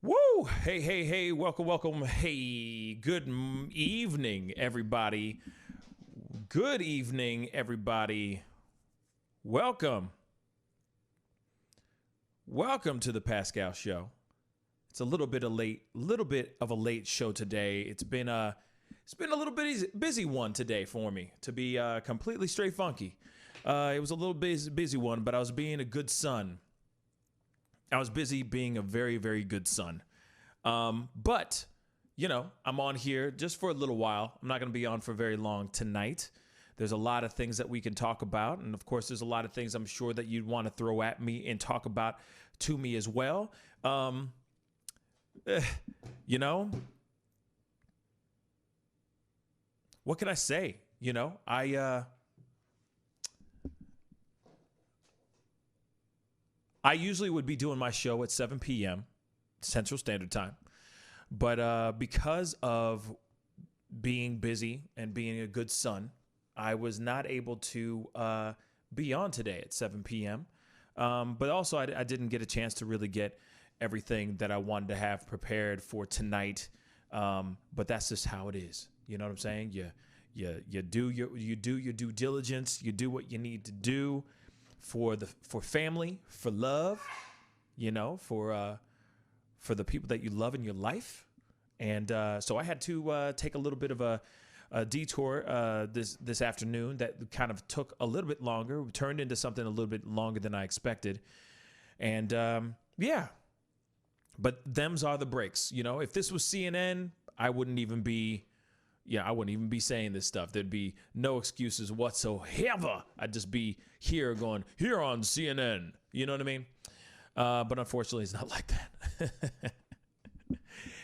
Woo! Hey, welcome. Hey, good evening, everybody. Good evening, everybody. Welcome. Welcome to the Pascal show. It's a little bit of a late show today. It's been a little bit busy one today for me, to be completely straight funky. It was a little busy one, but I was being a good son. I was busy being a very, very good son. But, I'm on here just for a little while. I'm not going to be on for very long tonight. There's a lot of things that we can talk about. And, of course, there's a lot of things I'm sure that you'd want to throw at me and talk about to me as well. What can I say? I usually would be doing my show at 7 p.m. Central Standard Time. But because of being busy and being a good son, I was not able to be on today at 7 p.m. But also I didn't get a chance to really get everything that I wanted to have prepared for tonight. But that's just how it is. You know what I'm saying? You do your due diligence. You do what you need to do for family, for love, for the people that you love in your life. And so I had to take a little bit of a detour this afternoon that kind of took a little bit longer, turned into something a little bit longer than I expected. And but them's are the breaks. If this was CNN, I wouldn't even be saying this stuff. There'd be no excuses whatsoever. I'd just be here on CNN. You know what I mean? But unfortunately, it's not like that.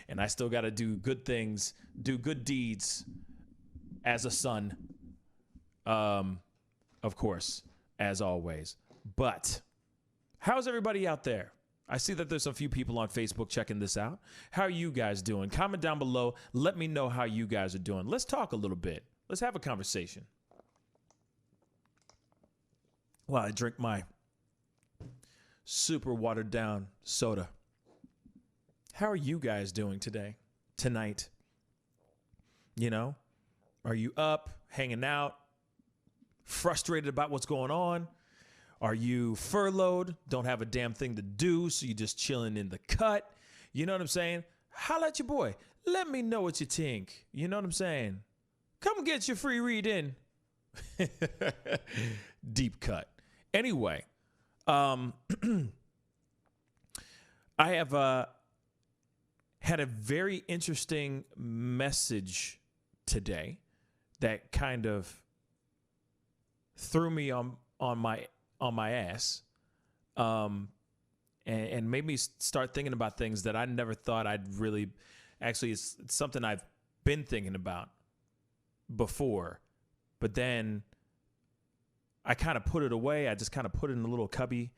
And I still got to do good things, do good deeds as a son, of course, as always. But how's everybody out there? I see that there's a few people on Facebook checking this out. How are you guys doing? Comment down below. Let me know how you guys are doing. Let's talk a little bit. Let's have a conversation. While I drink my super watered down soda. How are you guys doing tonight? Are you up, hanging out, frustrated about what's going on? Are you furloughed, don't have a damn thing to do, so you're just chilling in the cut? You know what I'm saying? Holla at your boy. Let me know what you think. You know what I'm saying? Come get your free read in. Deep cut. Anyway, I have had a very interesting message today that kind of threw me on my ass, and made me start thinking about things that I never thought I'd really. Actually, it's something I've been thinking about before, but then I kind of put it away. I just kind of put it in a little cubby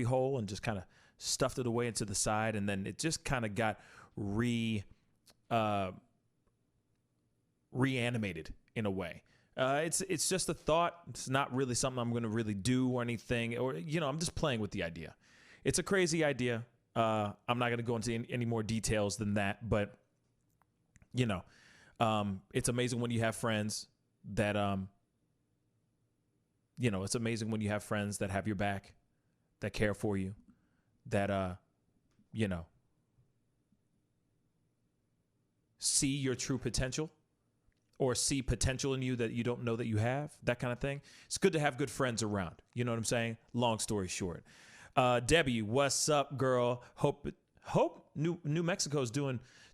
hole and just kind of stuffed it away into the side, and then it just kind of got reanimated in a way. It's just a thought. It's not really something I'm going to really do or anything, or I'm just playing with the idea. It's a crazy idea. I'm not going to go into any more details than that, but it's amazing when you have friends that it's amazing when you have friends that have your back, that care for you, that see your true potential, or see potential in you that you don't know that you have, that kind of thing. It's good to have good friends around. You know what I'm saying? Long story short. Debbie, what's up, girl? Hope New Mexico's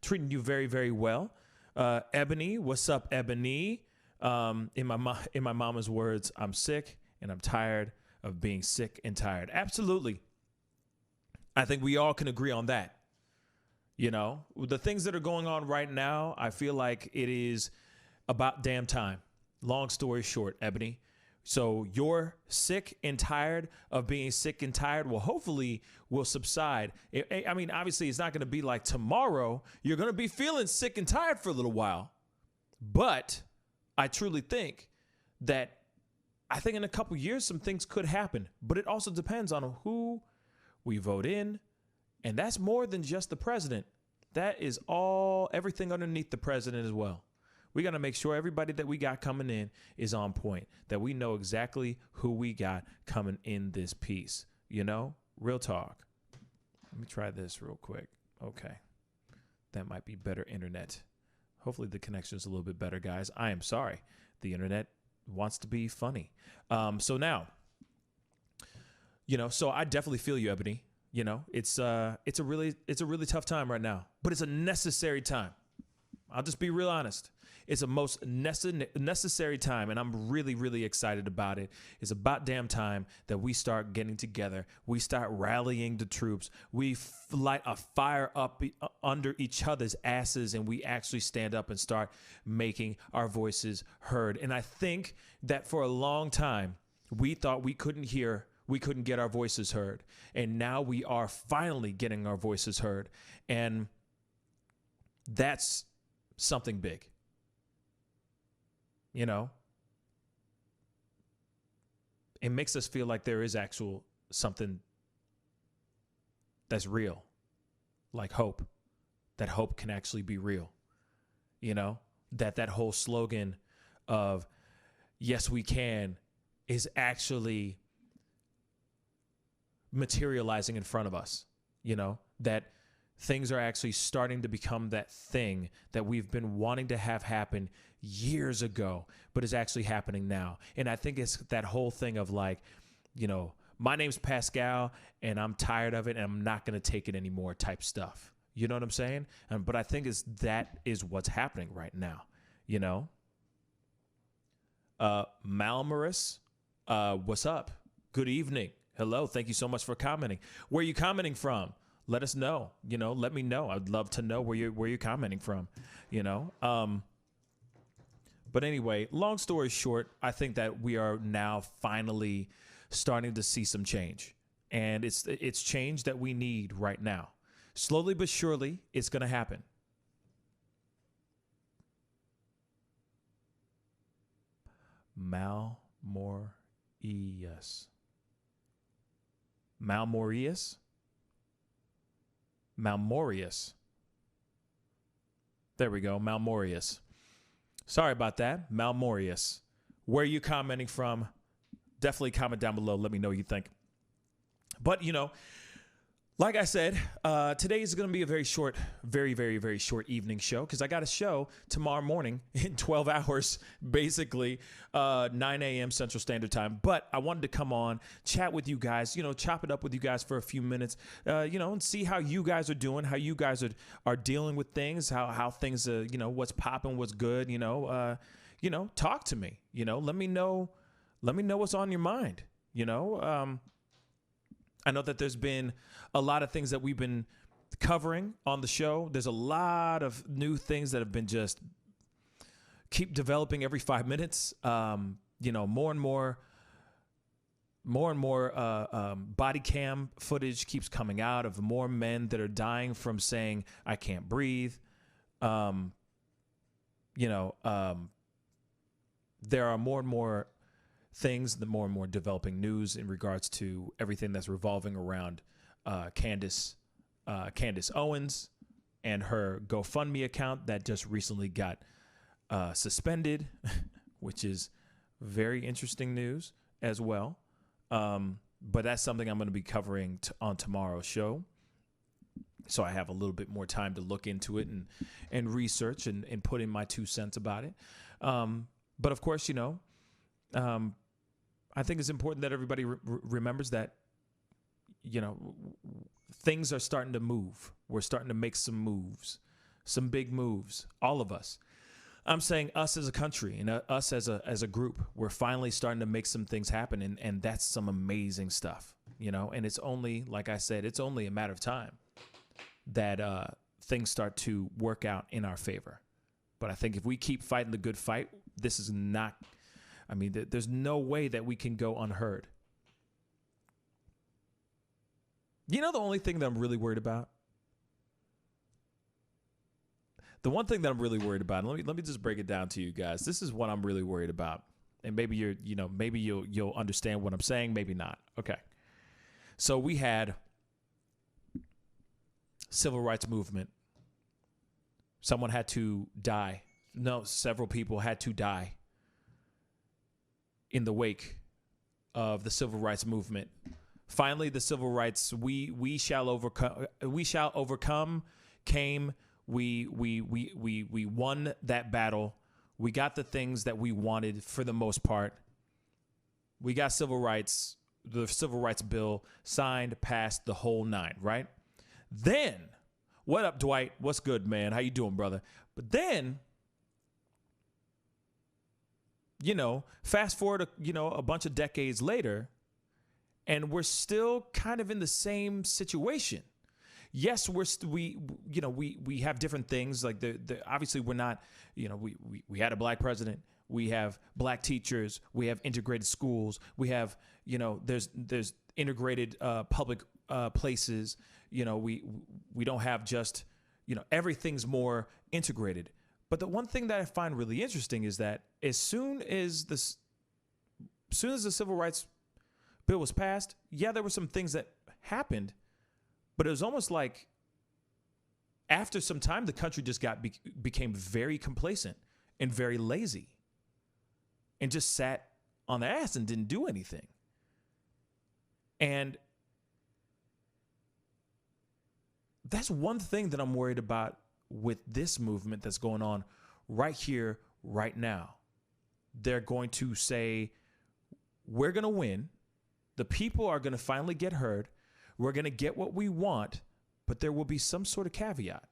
treating you very, very well. Ebony, what's up, Ebony? In my mama's words, I'm sick and I'm tired of being sick and tired. Absolutely. I think we all can agree on that. The things that are going on right now, I feel like it is about damn time. Long story short, Ebony. So you're sick and tired of being sick and tired. Well, hopefully will subside. I mean, obviously it's not going to be like tomorrow. You're going to be feeling sick and tired for a little while. But I truly think that in a couple years, some things could happen. But it also depends on who we vote in. And that's more than just the president. That is everything underneath the president as well. We got to make sure everybody that we got coming in is on point, that we know exactly who we got coming in this piece. Real talk. Let me try this real quick. Okay. That might be better internet. Hopefully the connection is a little bit better, guys. I am sorry. The internet wants to be funny. So now, so I definitely feel you, Ebony. It's a really tough time right now, but it's a necessary time. I'll just be real honest. It's a most necessary time, and I'm really, really excited about it. It's about damn time that we start getting together. We start rallying the troops. We light a fire up under each other's asses, and we actually stand up and start making our voices heard. And I think that for a long time, we thought we couldn't get our voices heard. And now we are finally getting our voices heard. And that's something big. It makes us feel like there is actual something that's real, like hope, that hope can actually be real. That whole slogan of yes, we can is actually materializing in front of us, that things are actually starting to become that thing that we've been wanting to have happen years ago, but is actually happening now. And I think it's that whole thing of like, my name's Pascal and I'm tired of it and I'm not going to take it anymore type stuff. You know what I'm saying? But I think that is what's happening right now, Malmaris, what's up? Good evening. Hello. Thank you so much for commenting. Where are you commenting from? Let us know. Let me know. I'd love to know where you're commenting from. But anyway, long story short, I think that we are now finally starting to see some change, and it's change that we need right now. Slowly but surely, it's going to happen. Malmorius. There we go. Malmorius. Sorry about that. Malmorius. Where are you commenting from? Definitely comment down below. Let me know what you think. But, like I said, today is going to be a very short, very, very, very short evening show because I got a show tomorrow morning in 12 hours, basically 9 a.m. Central Standard Time. But I wanted to come on, chat with you guys, chop it up with you guys for a few minutes, and see how you guys are doing, how you guys are dealing with things, how things, what's popping, what's good, talk to me, let me know what's on your mind, I know that there's been a lot of things that we've been covering on the show. There's a lot of new things that have been just keep developing every 5 minutes. More and more body cam footage keeps coming out of more men that are dying from saying, I can't breathe. There are more and more things, the more and more developing news in regards to everything that's revolving around Candace Owens and her GoFundMe account that just recently got suspended, which is very interesting news as well. But that's something I'm going to be covering on tomorrow's show. So I have a little bit more time to look into it and research and put in my 2 cents about it. But of course, I think it's important that everybody remembers that, things are starting to move. We're starting to make some moves, some big moves, all of us. I'm saying us as a country and us as a group, we're finally starting to make some things happen. And that's some amazing stuff, and it's only, like I said, it's only a matter of time that things start to work out in our favor. But I think if we keep fighting the good fight, this is not, there's no way that we can go unheard. The only thing that I'm really worried about? The one thing that I'm really worried about, and let me just break it down to you guys. This is what I'm really worried about. And maybe you'll understand what I'm saying, maybe not. Okay. So we had civil rights movement Someone had to die. No, several people had to die in the wake of the civil rights movement. Finally, the civil rights we shall overcome came. We won that battle. We got the things that we wanted for the most part. We got civil rights, the civil rights bill signed, passed, the whole nine, right? Then, what up, Dwight? What's good, man? How you doing, brother? But then, fast forward, a bunch of decades later, and we're still kind of in the same situation. Yes, we have different things. Like obviously we're not, we had a black president. We have black teachers. We have integrated schools. We have, there's integrated public places. We don't have just, everything's more integrated. But the one thing that I find really interesting is that as soon as the civil rights bill was passed, yeah, there were some things that happened, but it was almost like after some time, the country just became very complacent and very lazy and just sat on the ass and didn't do anything. And that's one thing that I'm worried about with this movement that's going on right here, right now. They're going to say, we're going to win. The people are going to finally get heard. We're going to get what we want, but there will be some sort of caveat.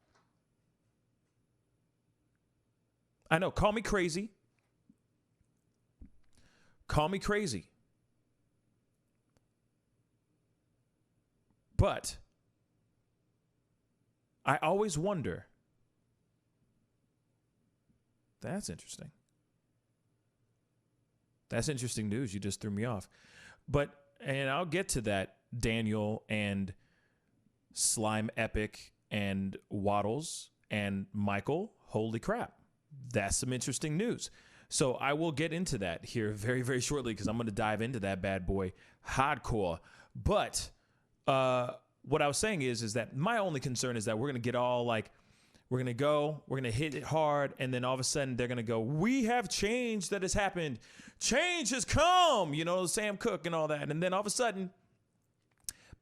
I know, call me crazy. Call me crazy. But I always wonder. That's interesting. That's interesting news. You just threw me off. And I'll get to that, Daniel and Slime Epic and Waddles and Michael. Holy crap. That's some interesting news. So I will get into that here very, very shortly because I'm going to dive into that bad boy hardcore. But what I was saying is that my only concern is that we're going to get all like, we're going to hit it hard, and then all of a sudden they're going to go, we have change that has happened. Change has come, Sam Cooke and all that. And then all of a sudden,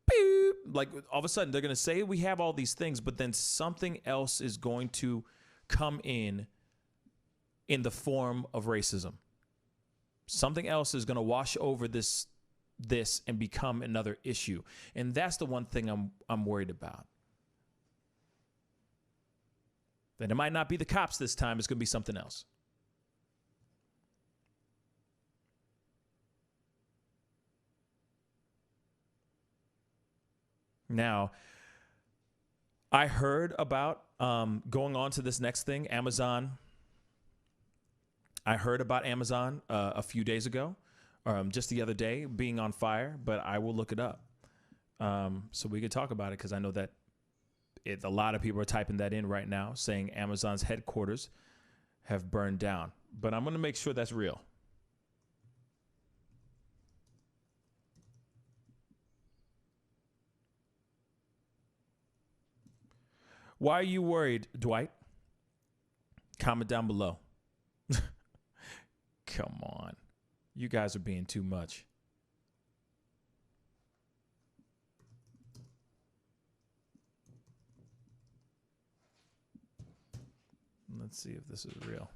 beep, like all of a sudden they're going to say we have all these things, but then something else is going to come in the form of racism. Something else is going to wash over this and become another issue. And that's the one thing I'm worried about. That it might not be the cops this time. It's going to be something else. Now, I heard about going on to this next thing, Amazon. I heard about Amazon a few days ago, just the other day, being on fire, but I will look it up so we could talk about it because I know that a lot of people are typing that in right now, saying Amazon's headquarters have burned down. But I'm going to make sure that's real. Why are you worried, Dwight? Comment down below. Come on. You guys are being too much. Let's see if this is real.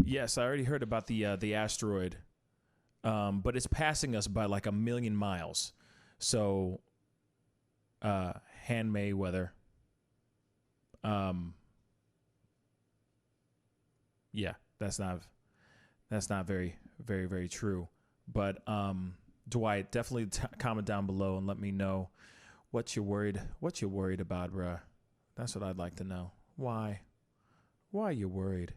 Yes, I already heard about the asteroid, but it's passing us by like 1 million miles. So, hand Mayweather. Yeah, that's not very, very, very true. But Dwight, definitely comment down below and let me know what you're worried about, bruh. That's what I'd like to know. Why are you worried?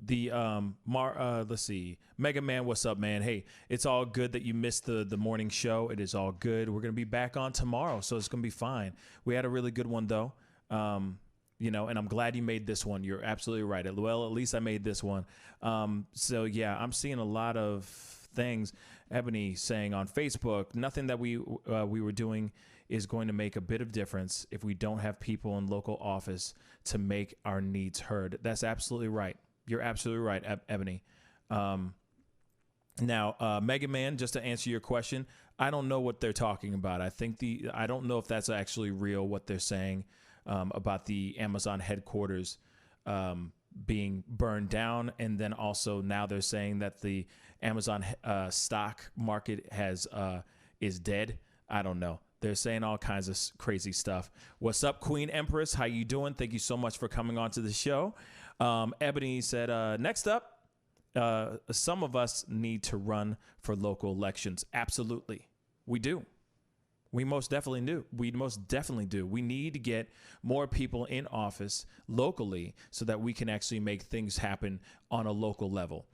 Let's see, Mega Man, what's up, man? Hey, it's all good that you missed the morning show. It is all good. We're gonna be back on tomorrow, so it's gonna be fine. We had a really good one though. And I'm glad you made this one. You're absolutely right. Well, at least I made this one. So yeah, I'm seeing a lot of things. Ebony saying on Facebook, nothing that we were doing is going to make a bit of difference if we don't have people in local office to make our needs heard. That's absolutely right. You're absolutely right, Ebony. Now, Mega Man, just to answer your question, I don't know what they're talking about. I don't know if that's actually real, what they're saying about the Amazon headquarters being burned down. And then also now they're saying that the Amazon stock market is dead. I don't know. They're saying all kinds of crazy stuff. What's up, Queen Empress? How you doing? Thank you so much for coming on to the show. Ebony said, next up, some of us need to run for local elections. Absolutely. We do. We most definitely do. We need to get more people in office locally so that we can actually make things happen on a local level.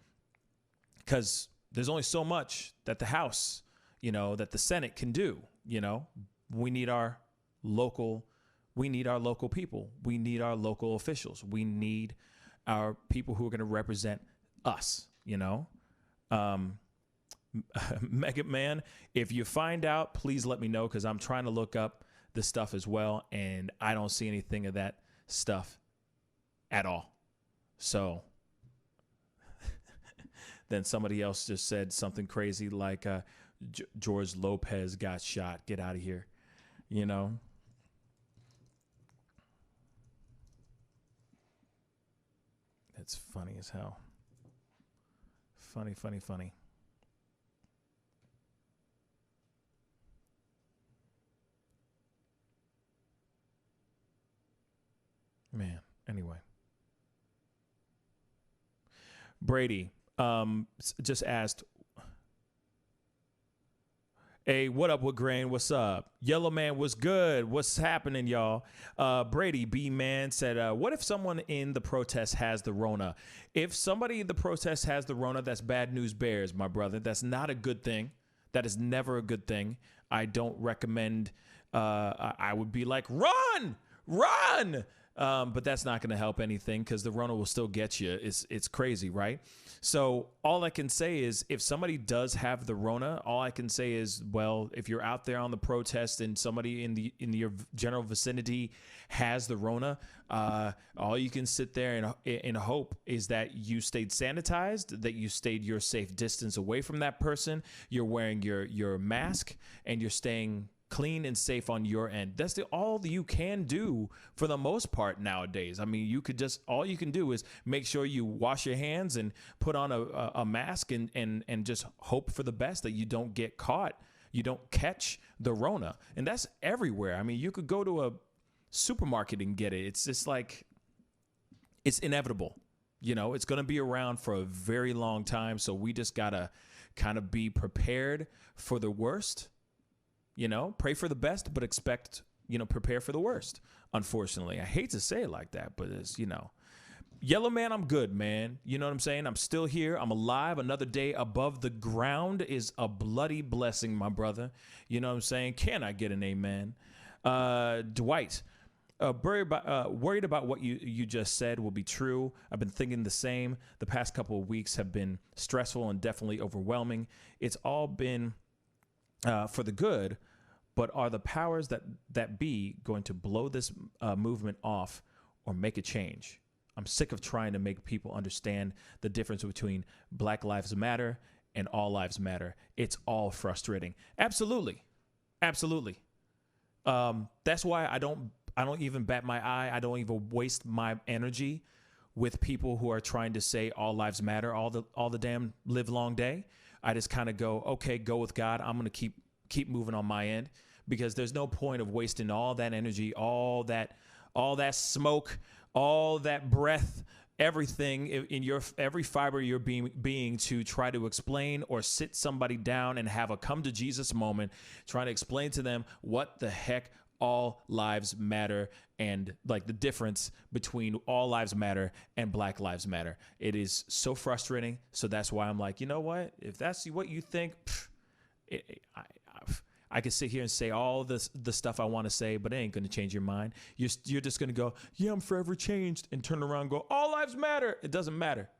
Because there's only so much that the House, that the Senate can do. We need our local people. We need our local officials. We need our people who are going to represent us, Mega Man, if you find out, please let me know, because I'm trying to look up the stuff as well, and I don't see anything of that stuff at all. So then somebody else just said something crazy like George Lopez got shot. Get out of here. It's funny as hell. Funny. Man, anyway. Brady just asked, hey, what up with Grain? What's up? Yellow Man, what's good? What's happening, y'all? Brady B Man said, what if someone in the protest has the Rona? If somebody in the protest has the Rona, that's bad news bears, my brother. That's not a good thing. That is never a good thing. I don't recommend, I would be like, run! But that's not going to help anything, because the Rona will still get you. It's crazy, right? So all I can say is, if somebody does have the Rona, all I can say is, well, if you're out there on the protest and somebody in your general vicinity has the Rona, all you can sit there and hope is that you stayed sanitized, that you stayed your safe distance away from that person, you're wearing your mask, and you're staying clean and safe on your end. That's all that you can do for the most part nowadays. I mean, all you can do is make sure you wash your hands and put on a mask and just hope for the best that you don't get caught. You don't catch the Rona. And that's everywhere. I mean, you could go to a supermarket and get it. It's just like, it's inevitable. It's going to be around for a very long time. So we just got to kind of be prepared for the worst. Pray for the best, but prepare for the worst. Unfortunately, I hate to say it like that, but it's, Yellow Man, I'm good, man. You know what I'm saying? I'm still here. I'm alive. Another day above the ground is a bloody blessing, my brother. You know what I'm saying? Can I get an amen? Dwight, worried about what you just said will be true. I've been thinking the same. The past couple of weeks have been stressful and definitely overwhelming. It's all been for the good, but are the powers that be going to blow this movement off or make a change? I'm sick of trying to make people understand the difference between Black Lives Matter and All Lives Matter. It's all frustrating. Absolutely. That's why I don't even bat my eye. I don't even waste my energy with people who are trying to say all lives matter all the damn live long day. I just kind of go, okay, go with God. I'm going to keep moving on my end, because there's no point of wasting all that energy, all that smoke, all that breath, everything in your every fiber of your being to try to explain or sit somebody down and have a come to Jesus moment, trying to explain to them what the heck all lives matter and like the difference between all lives matter and Black Lives Matter. It is so frustrating. So that's why I'm like, you know what? If that's what you think, I could sit here and say all the stuff I want to say, but it ain't going to change your mind. You're just going to go, yeah, I'm forever changed, and turn around and go, all lives matter. It doesn't matter.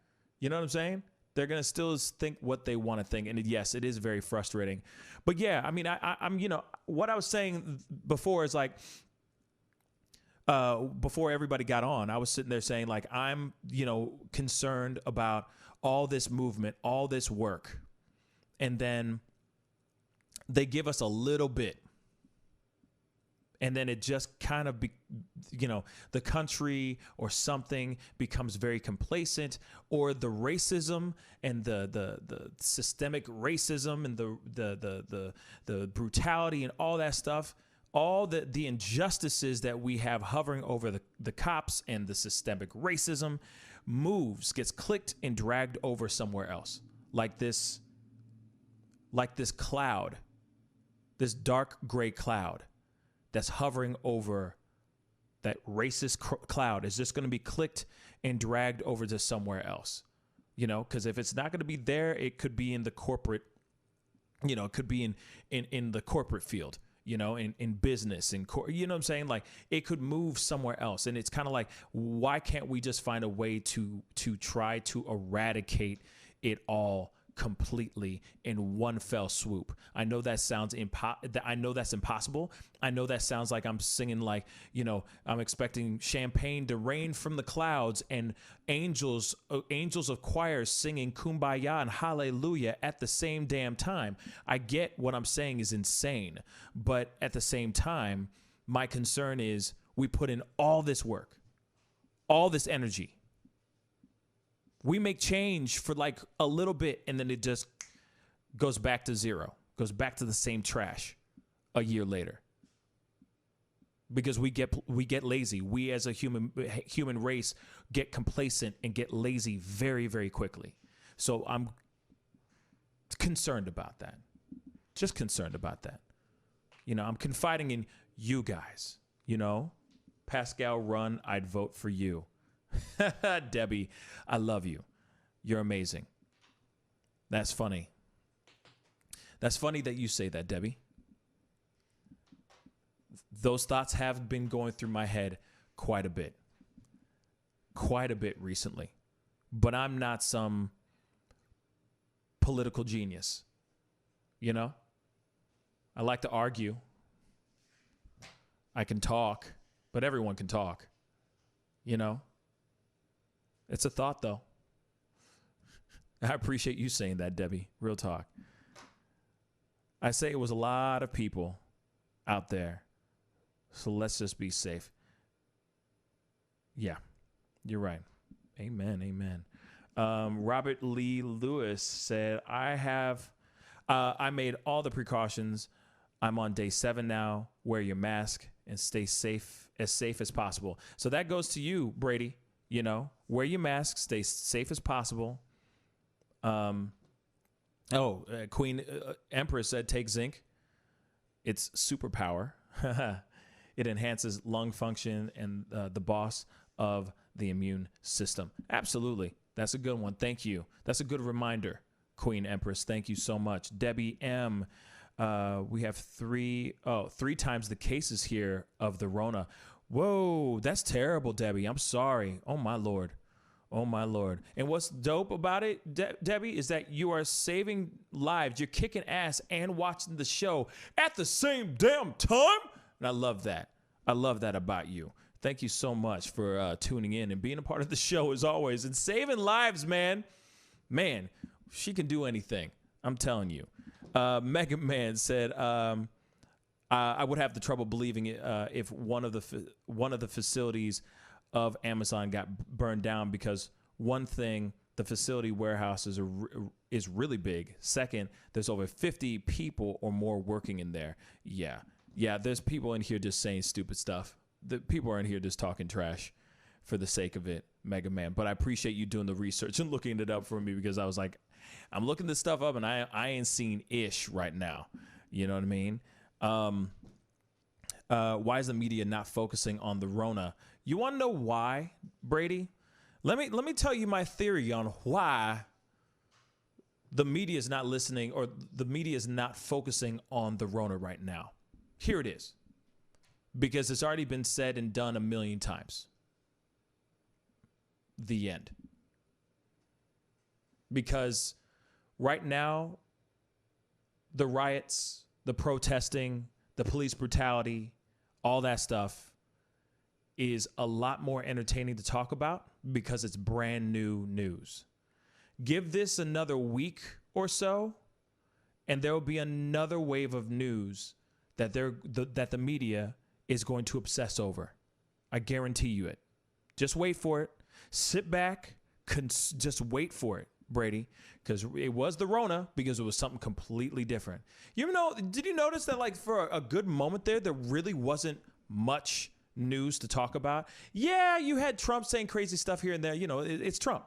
You know what I'm saying? They're going to still think what they want to think. And yes, it is very frustrating. But yeah, I mean, I'm, what I was saying before is like, before everybody got on, I was sitting there saying like, I'm, concerned about all this movement, all this work. And then they give us a little bit. And then it just kind of, the country or something becomes very complacent, or the racism and the systemic racism and the brutality and all that stuff, all the injustices that we have hovering over the cops and the systemic racism gets clicked and dragged over somewhere else. Like this cloud, this dark gray cloud that's hovering over that racist cloud is just going to be clicked and dragged over to somewhere else, because if it's not going to be there, it could be in the corporate, it could be in the corporate field, in business and you know what I'm saying? Like it could move somewhere else. And it's kind of like, why can't we just find a way to try to eradicate it all completely in one fell swoop? I know that sounds I know that's impossible. I know that sounds like I'm singing like, I'm expecting champagne to rain from the clouds and angels of choirs singing Kumbaya and Hallelujah at the same damn time. I get what I'm saying is insane, but at the same time, my concern is we put in all this work, all this energy. We make change for like a little bit, and then it just goes back to zero, goes back to the same trash a year later. Because we get lazy. We as a human race get complacent and get lazy very, very quickly. So I'm concerned about that. Just concerned about that. I'm confiding in you guys. Pascal, run. I'd vote for you. Debbie, I love you. You're amazing. That's funny. That's funny that you say that, Debbie. Those thoughts have been going through my head quite a bit recently. But I'm not some political genius. I like to argue. I can talk, but everyone can talk. It's a thought, though. I appreciate you saying that, Debbie. Real talk. I say it was a lot of people out there, so let's just be safe. Yeah, you're right. Amen, amen. Robert Lee Lewis said, I made all the precautions. I'm on day 7 now. Wear your mask and stay safe as possible. So that goes to you, Brady. Wear your mask, stay safe as possible. Queen Empress said, take zinc. It's superpower. It enhances lung function and the boss of the immune system. Absolutely. That's a good one. Thank you. That's a good reminder, Queen Empress. Thank you so much. Debbie M. We have 3 times the cases here of the Rona. Whoa, that's terrible, Debbie. I'm sorry. Oh, my Lord. Oh, my Lord. And what's dope about it, Debbie, is that you are saving lives. You're kicking ass and watching the show at the same damn time. And I love that. I love that about you. Thank you so much for tuning in and being a part of the show as always and saving lives, man. Man, she can do anything. I'm telling you. Mega Man said, I would have the trouble believing it if one of the facilities of Amazon got burned down, because one thing, the facility warehouses is really big. Second, there's over 50 people or more working in there. Yeah, there's people in here just saying stupid stuff. The people are in here just talking trash for the sake of it, Mega Man. But I appreciate you doing the research and looking it up for me, because I was like, I'm looking this stuff up and I ain't seen ish right now. You know what I mean? Why is the media not focusing on the Rona? You want to know why, Brady? Let me tell you my theory on why the media is not listening, or the media is not focusing on the Rona right now. Here it is. Because it's already been said and done a million times. The end. Because right now, the riots, the protesting, the police brutality, all that stuff is a lot more entertaining to talk about because it's brand new news. Give this another week or so, and there will be another wave of news that the media is going to obsess over. I guarantee you it. Just wait for it. Sit back. Just wait for it, Brady, because it was the Rona, because it was something completely different. Did you notice that, like, for a good moment there really wasn't much news to talk about? Yeah, you had Trump saying crazy stuff here and there. It's Trump.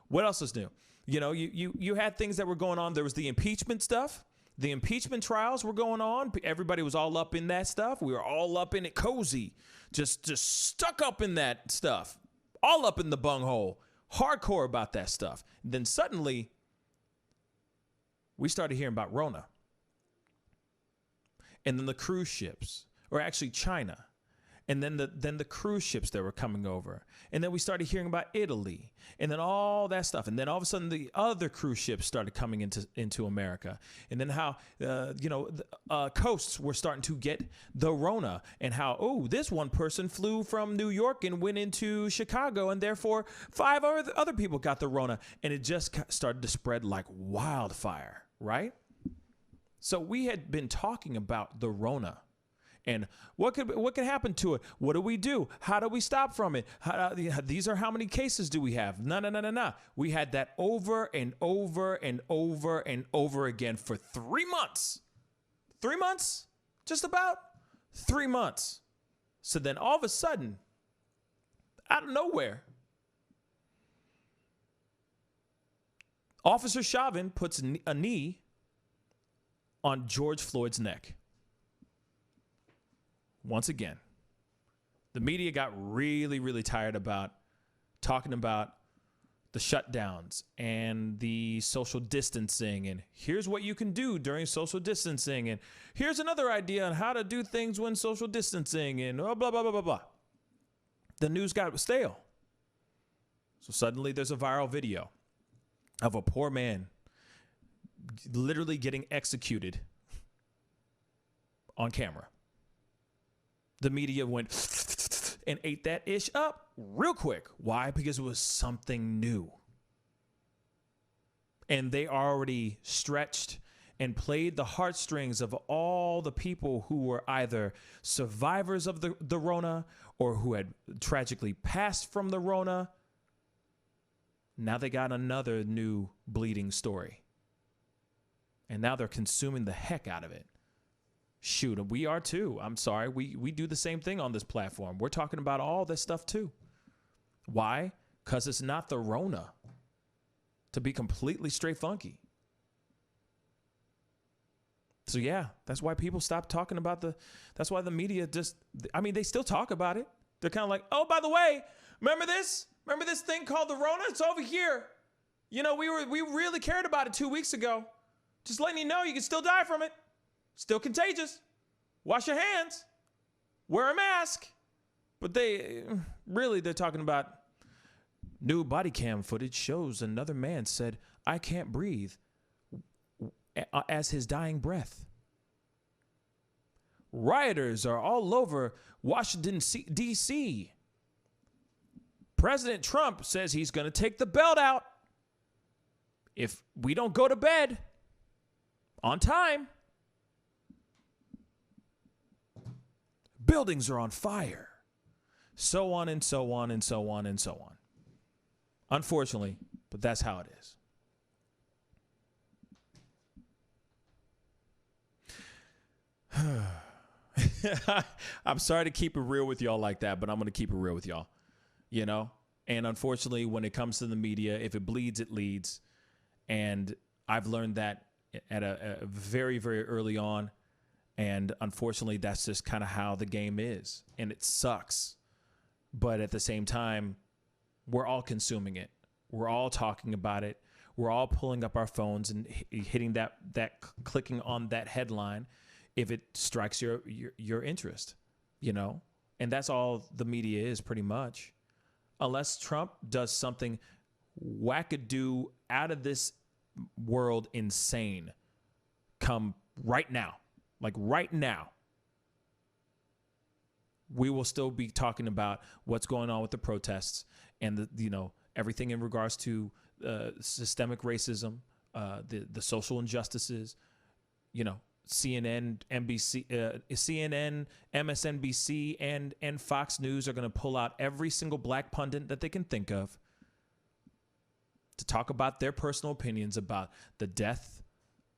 What else is new? You had things that were going on. There was the impeachment stuff. The impeachment trials were going on. Everybody was all up in that stuff. We were all up in it, cozy, just stuck up in that stuff, all up in the bunghole, hardcore about that stuff. Then suddenly, we started hearing about Rona. And then the cruise ships, or actually China. And then the cruise ships that were coming over. And then we started hearing about Italy, and then all that stuff. And then all of a sudden the other cruise ships started coming into America. And then how, coasts were starting to get the Rona, and how, this one person flew from New York and went into Chicago, and therefore 5 other people got the Rona. And it just started to spread like wildfire, right? So we had been talking about the Rona. And what could happen to it? What do we do? How do we stop from it? These are how many cases do we have? No. We had that over and over and over and over again for 3 months. 3 months? Just about 3 months. So then all of a sudden, out of nowhere, Officer Chauvin puts a knee on George Floyd's neck. Once again, the media got really, really tired about talking about the shutdowns and the social distancing, and here's what you can do during social distancing, and here's another idea on how to do things when social distancing, and blah, blah, blah, blah, blah. The news got stale. So suddenly there's a viral video of a poor man literally getting executed on camera. The media went and ate that ish up real quick. Why? Because it was something new. And they already stretched and played the heartstrings of all the people who were either survivors of the Rona or who had tragically passed from the Rona. Now they got another new bleeding story. And now they're consuming the heck out of it. Shoot, we are too. I'm sorry. We do the same thing on this platform. We're talking about all this stuff too. Why? Because it's not the Rona. To be completely straight funky. So yeah, that's why people stop talking about that's why the media they still talk about it. They're kind of like, oh, by the way, remember this? Remember this thing called the Rona? It's over here. We really cared about it 2 weeks ago. Just letting you know you can still die from it. Still contagious. Wash your hands. Wear a mask. But they're talking about new body cam footage shows another man said, I can't breathe, as his dying breath. Rioters are all over Washington, D.C. President Trump says he's going to take the belt out if we don't go to bed on time. Buildings are on fire. So on and so on and so on and so on. Unfortunately, but that's how it is. I'm sorry to keep it real with y'all like that, but I'm going to keep it real with y'all. And unfortunately, when it comes to the media, if it bleeds, it leads. And I've learned that at a very, very early on. And unfortunately, that's just kind of how the game is. And it sucks. But at the same time, we're all consuming it. We're all talking about it. We're all pulling up our phones and hitting that clicking on that headline if it strikes your interest, you know? And that's all the media is pretty much. Unless Trump does something wackadoo out of this world insane come right now, like right now, we will still be talking about what's going on with the protests and everything in regards to systemic racism, the social injustices, CNN, MSNBC, and Fox News are going to pull out every single black pundit that they can think of to talk about their personal opinions about the death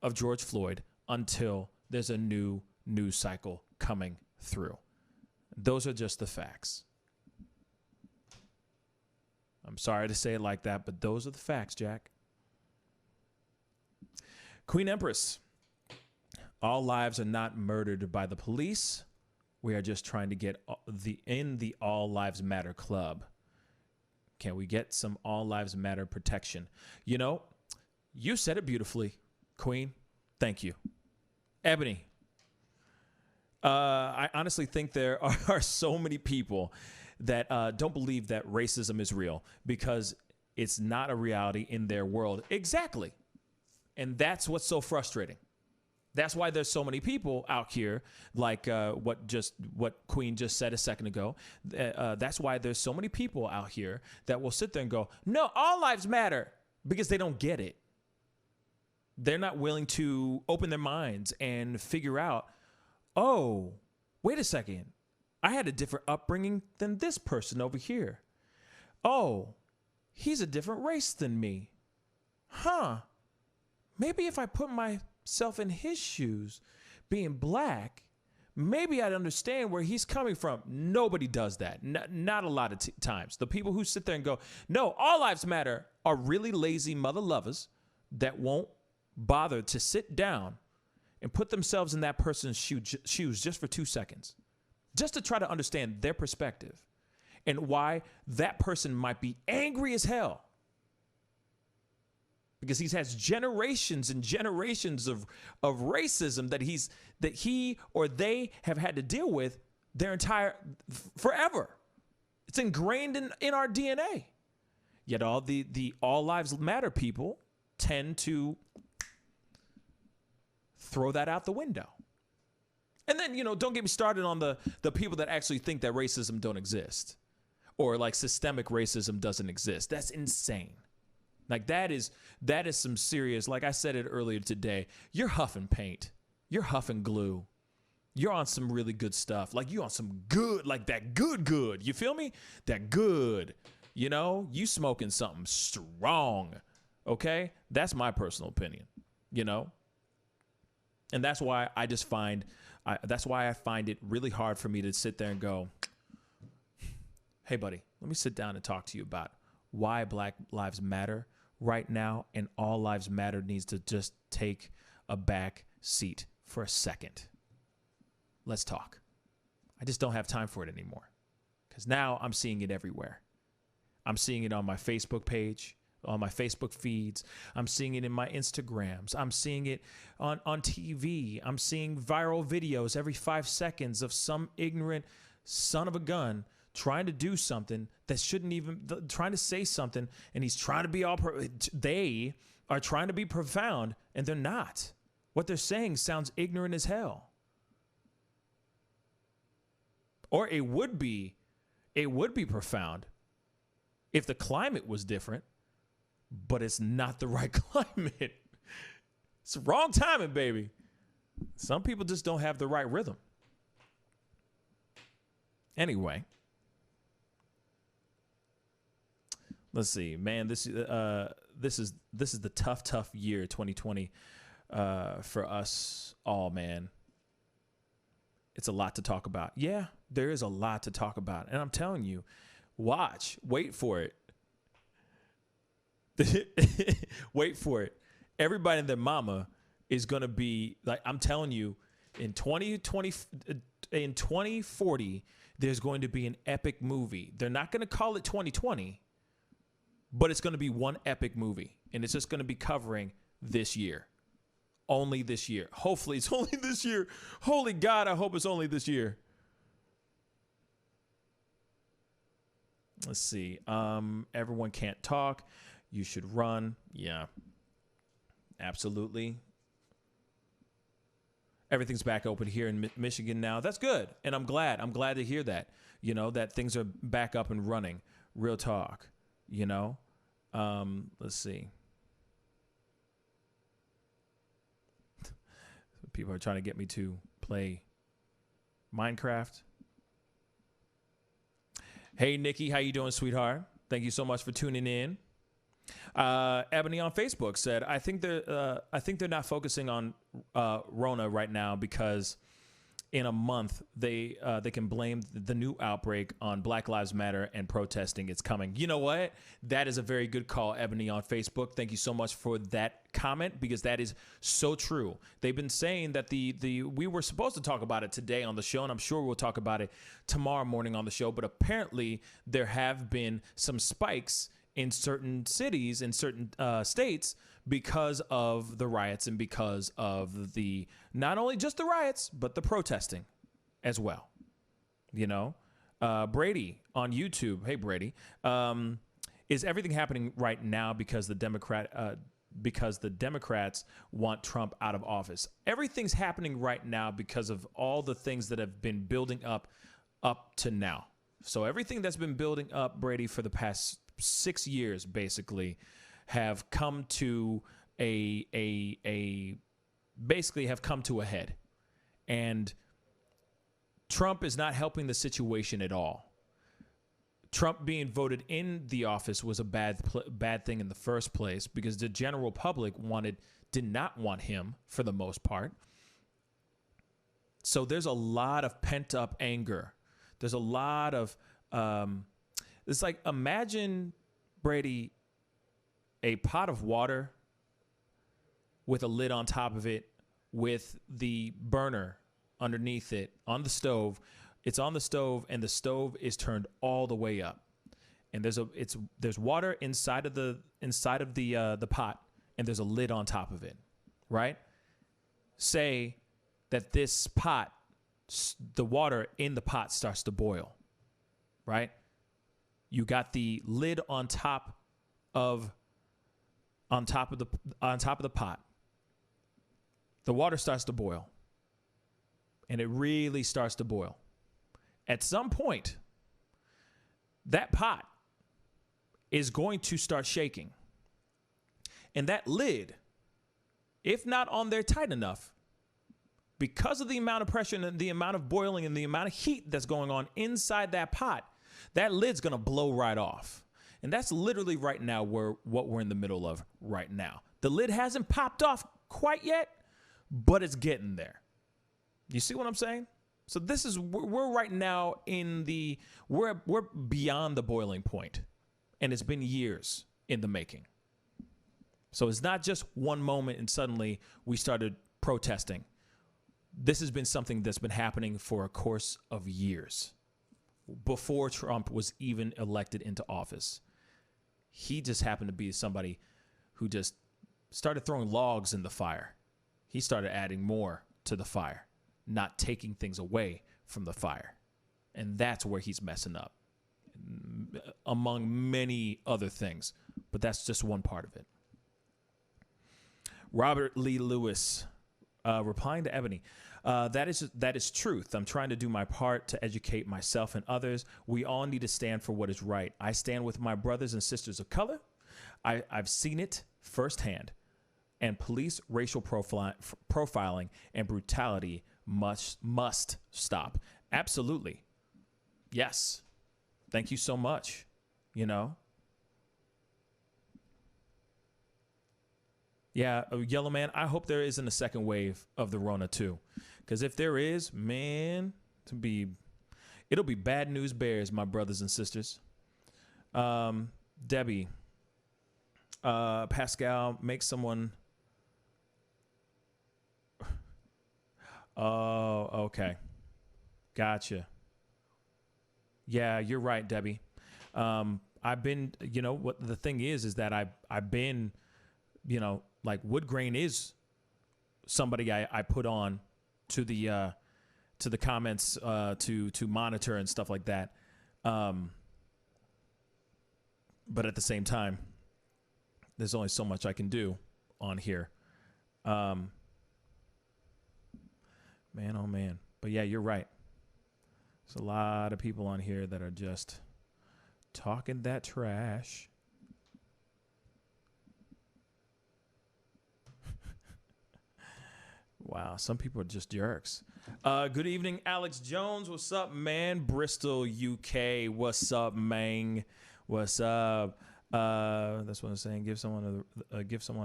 of George Floyd until there's a new news cycle coming through. Those are just the facts. I'm sorry to say it like that, but those are the facts, Jack. Queen Empress. All lives are not murdered by the police. We are just trying to get in the All Lives Matter club. Can we get some All Lives Matter protection? You said it beautifully, Queen. Thank you. Ebony. I honestly think there are so many people that don't believe that racism is real because it's not a reality in their world. Exactly. And that's what's so frustrating. That's why there's so many people out here, like what Queen just said a second ago. That's why there's so many people out here that will sit there and go, no, all lives matter, because they don't get it. They're not willing to open their minds and figure out, oh, wait a second. I had a different upbringing than this person over here. Oh, he's a different race than me. Huh. Maybe if I put myself in his shoes, being black, maybe I'd understand where he's coming from. Nobody does that. Not a lot of times. The people who sit there and go, no, all lives matter, are really lazy mother lovers that won't bother to sit down and put themselves in that person's shoes just for 2 seconds, just to try to understand their perspective and why that person might be angry as hell. Because he has generations and generations of racism that he or they have had to deal with their forever. It's ingrained in our DNA. Yet all the all lives matter people tend to throw that out the window. And then, don't get me started on the people that actually think that racism don't exist or like systemic racism doesn't exist. That's insane. Like that is some serious, like I said it earlier today, you're huffing paint. You're huffing glue. You're on some really good stuff. Like you on some good, like that good. You feel me? That good. You smoking something strong. Okay? That's my personal opinion, And that's why I find it really hard for me to sit there and go, hey, buddy, let me sit down and talk to you about why Black Lives Matter right now, and all lives matter needs to just take a back seat for a second. Let's talk. I just don't have time for it anymore because now I'm seeing it everywhere. I'm seeing it on my Facebook page, on my Facebook feeds. I'm seeing it in my Instagrams. I'm seeing it on TV. I'm seeing viral videos every 5 seconds of some ignorant son of a gun trying to do something that shouldn't even, trying to say something, and he's trying to be they are trying to be profound, and they're not. What they're saying sounds ignorant as hell. Or it would be profound if the climate was different, but it's not the right climate. It's the wrong timing, baby. Some people just don't have the right rhythm. Anyway. Let's see, man. This is the tough year, 2020, for us all, man. It's a lot to talk about. Yeah, there is a lot to talk about, and I'm telling you, wait for it. Wait for it. Everybody and their mama is gonna be like, I'm telling you, In 2040, there's going to be an epic movie. They're not going to call it 2020, but it's going to be one epic movie, and it's just going to be covering this year. Only this year. Hopefully it's only this year. Holy God, I hope it's only this year. Let's see. Everyone can't talk. You should run. Yeah. Absolutely. Everything's back open here in Michigan now. That's good. And I'm glad. I'm glad to hear that, you know, that things are back up and running. Real talk, you know. Let's see. People are trying to get me to play Minecraft. Hey, Nikki, how you doing, sweetheart? Thank you so much for tuning in. Ebony on Facebook said, I think they're not focusing on Rona right now because in a month they can blame the new outbreak on Black Lives Matter and protesting. It's coming. You know what? That is a very good call, Ebony on Facebook. Thank you so much for that comment, because that is so true. They've been saying that we were supposed to talk about it today on the show, and I'm sure we'll talk about it tomorrow morning on the show. But apparently there have been some spikes in certain cities, in certain states, because of the riots and because of the, not only just the riots, but the protesting as well. You know, Brady on YouTube. Hey, Brady, is everything happening right now because the Democrats want Trump out of office? Everything's happening right now because of all the things that have been building up to now. So everything that's been building up, Brady, for the past 6 years, basically, have come to basically have come to a head. And Trump is not helping the situation at all. Trump being voted in the office was a bad thing in the first place, because the general public did not want him for the most part. So there's a lot of pent up anger. There's a lot of it's like, imagine, Brady, a pot of water with a lid on top of it, with the burner underneath it on the stove. It's on the stove, and the stove is turned all the way up, and there's water inside of the pot, and there's a lid on top of it, right? Say that this pot, the water in the pot starts to boil, right? You got the lid on top of the pot. The water starts to boil, and it really starts to boil. At some point, that pot is going to start shaking, and that lid, if not on there tight enough, because of the amount of pressure and the amount of boiling and the amount of heat that's going on inside that pot, that lid's going to blow right off. And that's literally right now what we're in the middle of right now. The lid hasn't popped off quite yet, but it's getting there. You see what I'm saying? So we're right now we're beyond the boiling point, and it's been years in the making. So it's not just one moment and suddenly we started protesting. This has been something that's been happening for a course of years. Before Trump was even elected into office, he just happened to be somebody who just started throwing logs in the fire. He started adding more to the fire, not taking things away from the fire. And that's where he's messing up, among many other things. But that's just one part of it. Robert Lee Lewis, replying to Ebony, that is truth. I'm trying to do my part to educate myself and others. We all need to stand for what is right. I stand with my brothers and sisters of color. I've seen it firsthand. And police racial profiling and brutality must stop. Absolutely. Yes. Thank you so much. You know? Yeah, Yellow Man, I hope there isn't a second wave of the Rona too. Because if there is, man, it'll be bad news bears, my brothers and sisters. Debbie, Pascal, make someone... Oh, okay. Gotcha. Yeah, you're right, Debbie. I've been, what the thing is that I've been, like Wood Grain is somebody I put on to the comments to monitor and stuff like that. But at the same time, there's only so much I can do on here. Man, oh man. But yeah, you're right. There's a lot of people on here that are just talking that trash. Wow, some people are just jerks. Good evening, Alex Jones. What's up, man? Bristol, UK. What's up, man? What's up? That's what I'm saying. Give someone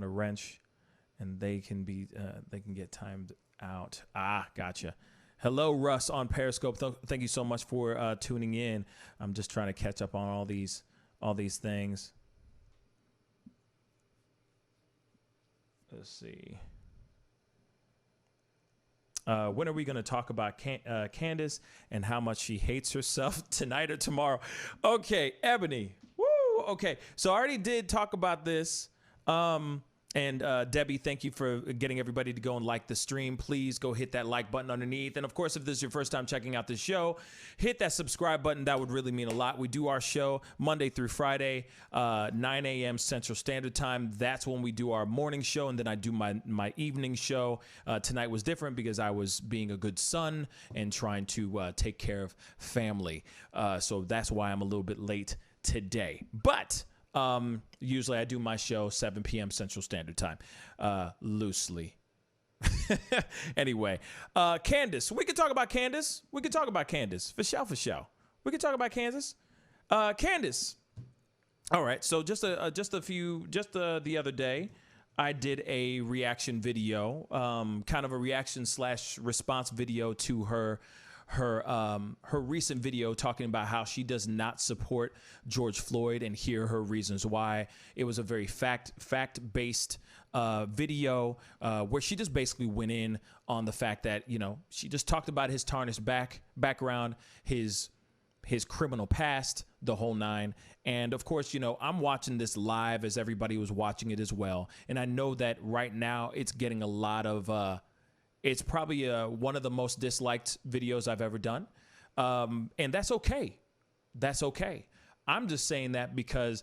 a wrench, and they can get timed out. Ah, gotcha. Hello, Russ on Periscope. Thank you so much for tuning in. I'm just trying to catch up on all these things. Let's see. When are we going to talk about Candace and how much she hates herself tonight or tomorrow? Okay, Ebony. Woo. Okay, so I already did talk about this. And Debbie, thank you for getting everybody to go and like the stream. Please go hit that like button underneath. And of course, if this is your first time checking out the show, hit that subscribe button. That would really mean a lot. We do our show Monday through Friday, 9 a.m. Central Standard Time. That's when we do our morning show. And then I do my evening show. Tonight was different because I was being a good son and trying to take care of family. So that's why I'm a little bit late today. But usually I do my show 7 p.m. Central Standard Time, loosely. Anyway, Candace, we can talk about Candace. For sure. We can talk about Candace. Candace. All right. So the other day, I did a reaction video, kind of a reaction / response video to her recent video talking about how she does not support George Floyd, and hear her reasons why. It was a very fact-based video where she just basically went in on the fact that, she just talked about his tarnished background, his criminal past, the whole nine. And of course, I'm watching this live as everybody was watching it as well. And I know that right now it's getting a lot of it's probably one of the most disliked videos I've ever done. And that's okay. That's okay. I'm just saying that because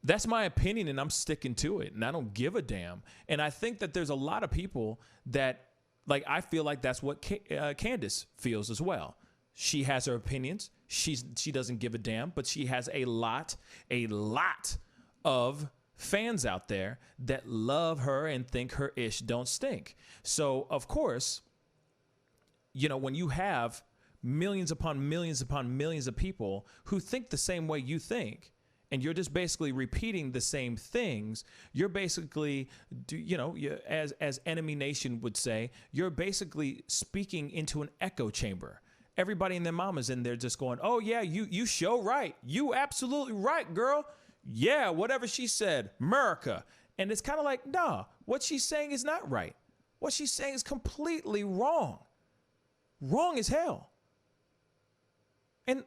that's my opinion and I'm sticking to it and I don't give a damn. And I think that there's a lot of people that, I feel like that's what Candace feels as well. She has her opinions. She doesn't give a damn, but she has a lot of fans out there that love her and think her ish don't stink. So, of course, when you have millions upon millions upon millions of people who think the same way you think, and you're just basically repeating the same things, you're basically, as Enemy Nation would say, you're basically speaking into an echo chamber. Everybody and their mama's in there just going, oh, yeah, you show right. You absolutely right, girl. Yeah, whatever she said, America. And it's kind of like, nah, what she's saying is not right. What she's saying is completely wrong. Wrong as hell. And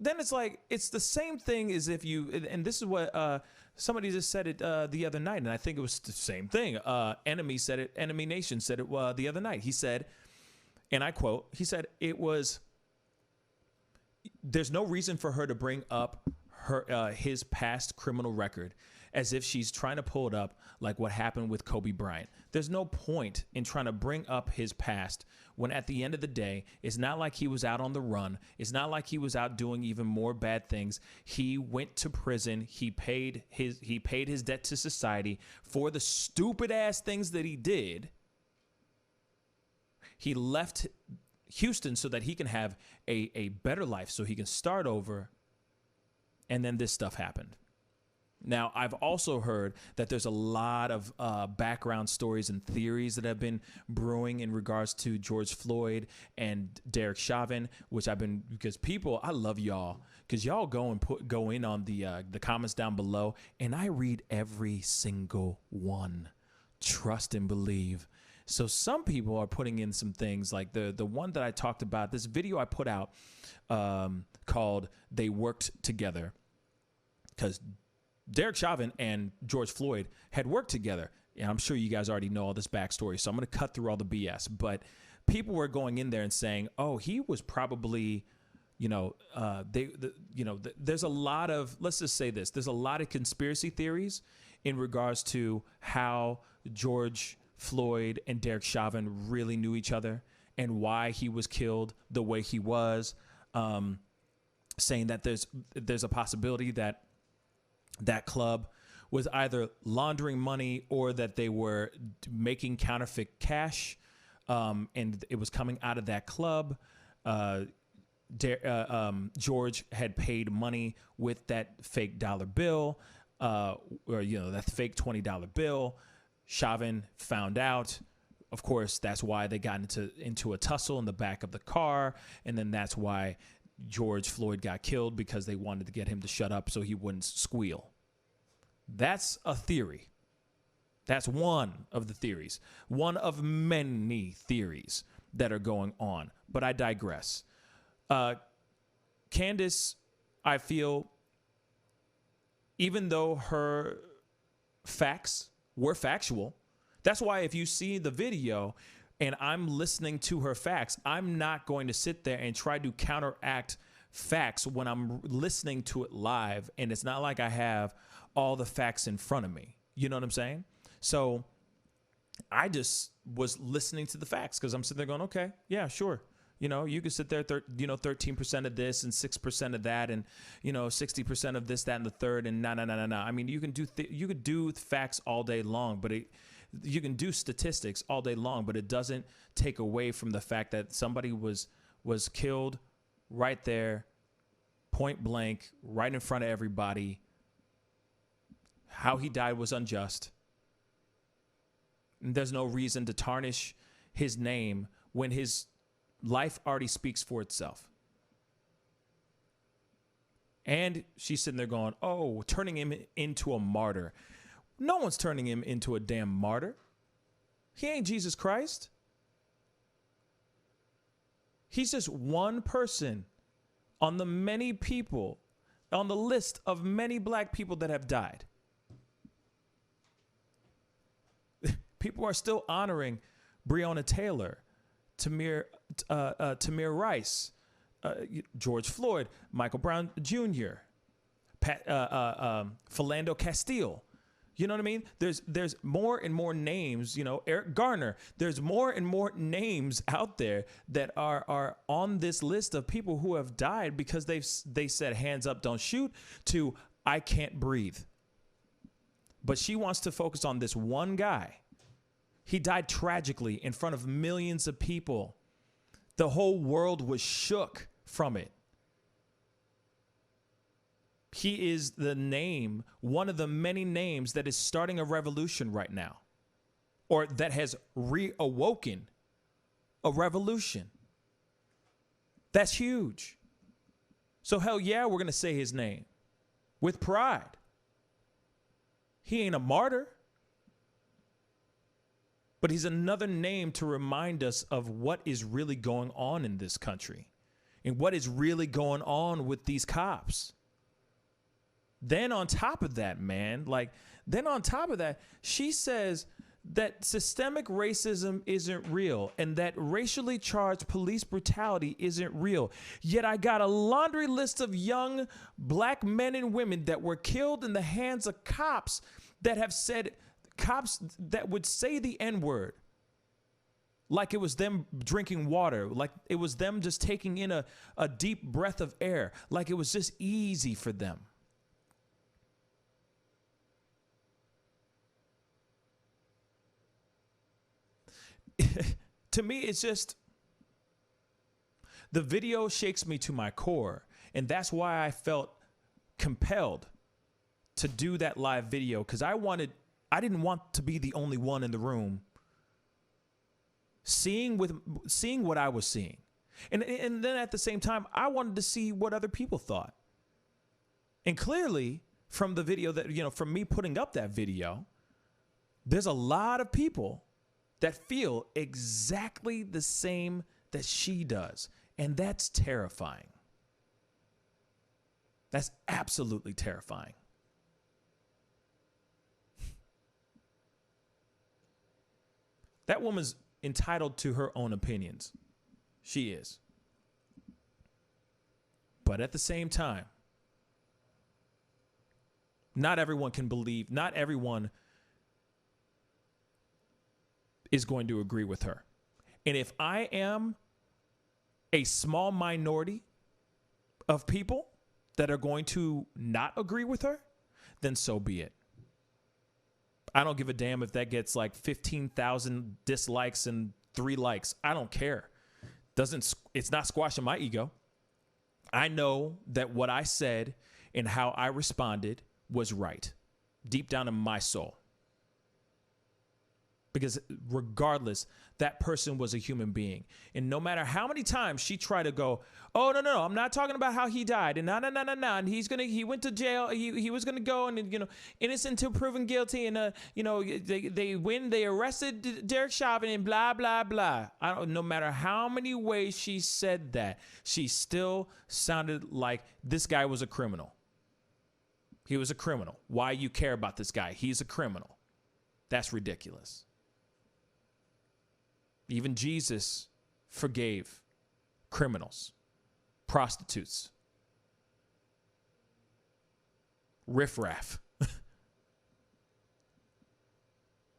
then it's like, it's the same thing as if and this is what somebody just said it the other night, and I think it was the same thing. Enemy said it, Enemy Nation said it the other night. He said, and I quote, he said, there's no reason for her to bring up his past criminal record as if she's trying to pull it up like what happened with Kobe Bryant. There's no point in trying to bring up his past when at the end of the day, it's not like he was out on the run. It's not like he was out doing even more bad things. He went to prison. He paid his debt to society for the stupid ass things that he did. He left Houston so that he can have a better life, so he can start over. And then this stuff happened. Now, I've also heard that there's a lot of background stories and theories that have been brewing in regards to George Floyd and Derek Chauvin, which because people, I love y'all, because y'all go in on the comments down below, and I read every single one. Trust and believe. So some people are putting in some things like the one that I talked about, this video I put out called They Worked Together, because Derek Chauvin and George Floyd had worked together. And I'm sure you guys already know all this backstory, so I'm going to cut through all the BS. But people were going in there and saying, oh, he was probably, there's a lot of, let's just say this, there's a lot of conspiracy theories in regards to how George Floyd and Derek Chauvin really knew each other and why he was killed the way he was, saying that there's a possibility that that club was either laundering money or that they were making counterfeit cash, and it was coming out of that club. George had paid money with that fake dollar bill, that fake $20 bill. Chauvin found out. Of course, that's why they got into a tussle in the back of the car, and then that's why George Floyd got killed, because they wanted to get him to shut up so he wouldn't squeal. That's a theory. That's one of the theories, one of many theories that are going on. But I digress. Candace, I feel, even though her facts were factual, that's why if you see the video and I'm listening to her facts, I'm not going to sit there and try to counteract facts when I'm listening to it live. And it's not like I have all the facts in front of me. You know what I'm saying? So I just was listening to the facts because I'm sitting there going, okay, yeah, sure. You could sit there, 13% of this and 6% of that, and 60% of this, that, and the third, and no. I mean, you can do facts all day long, but you can do statistics all day long, but it doesn't take away from the fact that somebody was killed right there, point blank, right in front of everybody. How he died was unjust. And there's no reason to tarnish his name when his life already speaks for itself. And she's sitting there going, oh, turning him into a martyr. No one's turning him into a damn martyr. He ain't Jesus Christ. He's just one person on the many people, on the list of many black people that have died. People are still honoring Breonna Taylor, Tamir Rice, George Floyd, Michael Brown Jr., Philando Castile. You know what I mean? There's more and more names, Eric Garner. There's more and more names out there that are on this list of people who have died because they said hands up, don't shoot, to I can't breathe. But she wants to focus on this one guy. He died tragically in front of millions of people. The whole world was shook from it. He is the name, one of the many names that is starting a revolution right now, or that has reawoken a revolution. That's huge. So hell yeah, we're going to say his name with pride. He ain't a martyr, but he's another name to remind us of what is really going on in this country and what is really going on with these cops. Then on top of that, she says that systemic racism isn't real and that racially charged police brutality isn't real. Yet I got a laundry list of young black men and women that were killed in the hands of cops that have said, cops that would say the N-word like it was them drinking water, like it was them just taking in a deep breath of air, like it was just easy for them. To me, it's just, the video shakes me to my core, and that's why I felt compelled to do that live video, because I didn't want to be the only one in the room seeing what I was seeing. And then at the same time, I wanted to see what other people thought. And clearly, from the video that, from me putting up that video, there's a lot of people that feel exactly the same that she does. And that's terrifying. That's absolutely terrifying. That woman's entitled to her own opinions. She is. But at the same time, not everyone can believe, not everyone is going to agree with her. And if I am a small minority of people that are going to not agree with her, then so be it. I don't give a damn if that gets like 15,000 dislikes and 3 likes. I don't care. It's not squashing my ego. I know that what I said and how I responded was right, deep down in my soul. Because regardless, that person was a human being. And no matter how many times she tried to go, oh, no, I'm not talking about how he died. And no. And he went to jail. He was going to go and, innocent until proven guilty. And, they arrested Derek Chauvin and blah, blah, blah. No matter how many ways she said that, she still sounded like this guy was a criminal. He was a criminal. Why you care about this guy? He's a criminal. That's ridiculous. Even Jesus forgave criminals, prostitutes, riffraff.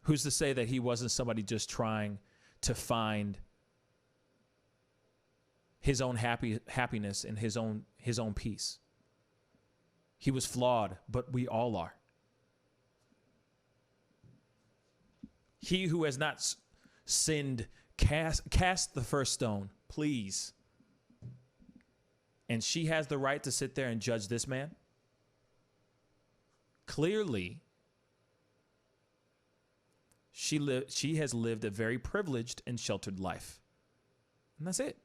Who's to say that he wasn't somebody just trying to find his own happiness and his own peace? He was flawed, but we all are. He who has not sinned, cast the first stone, please. And she has the right to sit there and judge this man? Clearly, she has lived a very privileged and sheltered life. And that's it.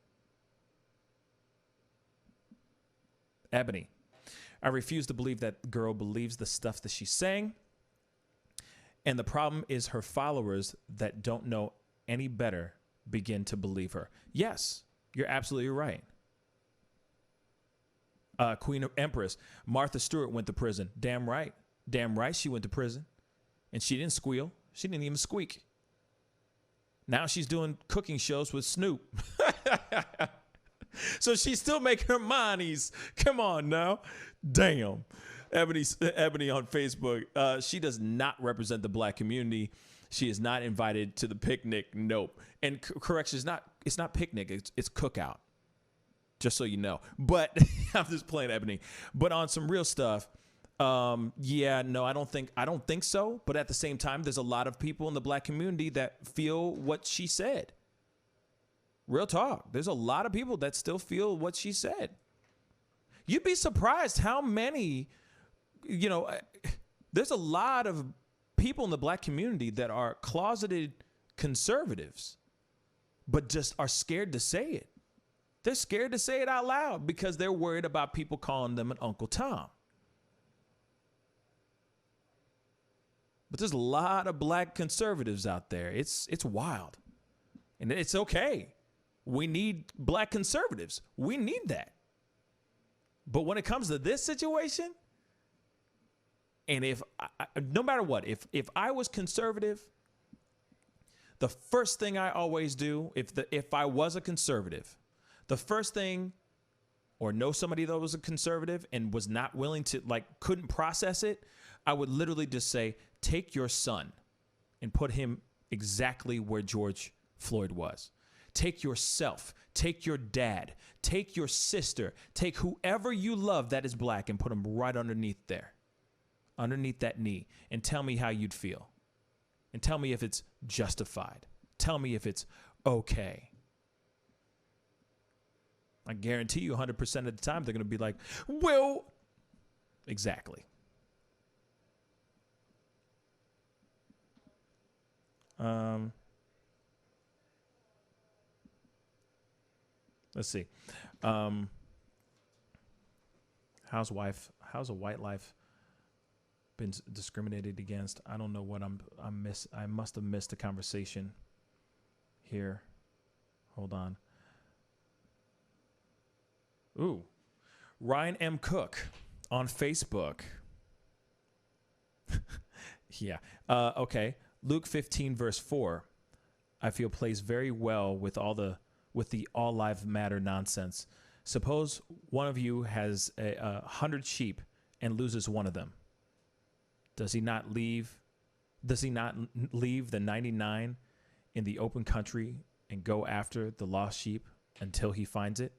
Ebony, I refuse to believe that girl believes the stuff that she's saying. And the problem is her followers that don't know any better begin to believe her. Yes, you're absolutely right. Queen Empress, Martha Stewart went to prison. Damn right. Damn right she went to prison. And she didn't squeal. She didn't even squeak. Now she's doing cooking shows with Snoop. So she still make her monies. Come on now. Damn. Ebony on Facebook. She does not represent the black community. She is not invited to the picnic. Nope. And correction, it's not picnic. It's cookout. Just so you know. But I'm just playing Ebony. But on some real stuff, yeah, no, I don't think so. But at the same time, there's a lot of people in the black community that feel what she said. Real talk. There's a lot of people that still feel what she said. You'd be surprised how many, there's a lot of people in the black community that are closeted conservatives, but just are scared to say it. They're scared to say it out loud because they're worried about people calling them an Uncle Tom. But there's a lot of black conservatives out there. It's wild. And it's okay. We need black conservatives. We need that. But when it comes to this situation, and no matter what, if I was conservative, the first thing I always do, if I was a conservative, the first thing, or know somebody that was a conservative and was not willing to, couldn't process it, I would literally just say, take your son and put him exactly where George Floyd was. Take yourself, take your dad, take your sister, take whoever you love that is black and put them right underneath there, underneath that knee, and tell me how you'd feel. And tell me if it's justified. Tell me if it's okay. I guarantee you 100% of the time they're going to be like, well, exactly. Let's see. How's a white life been discriminated against? I don't know what I must have missed the conversation. here. Hold on. Ooh. Ryan M. Cook on Facebook. Yeah. Okay. Luke 15, verse 4, I feel plays very well with the all lives matter nonsense. Suppose one of you has 100 sheep and loses one of them. Does he not leave the 99 in the open country and go after the lost sheep until he finds it?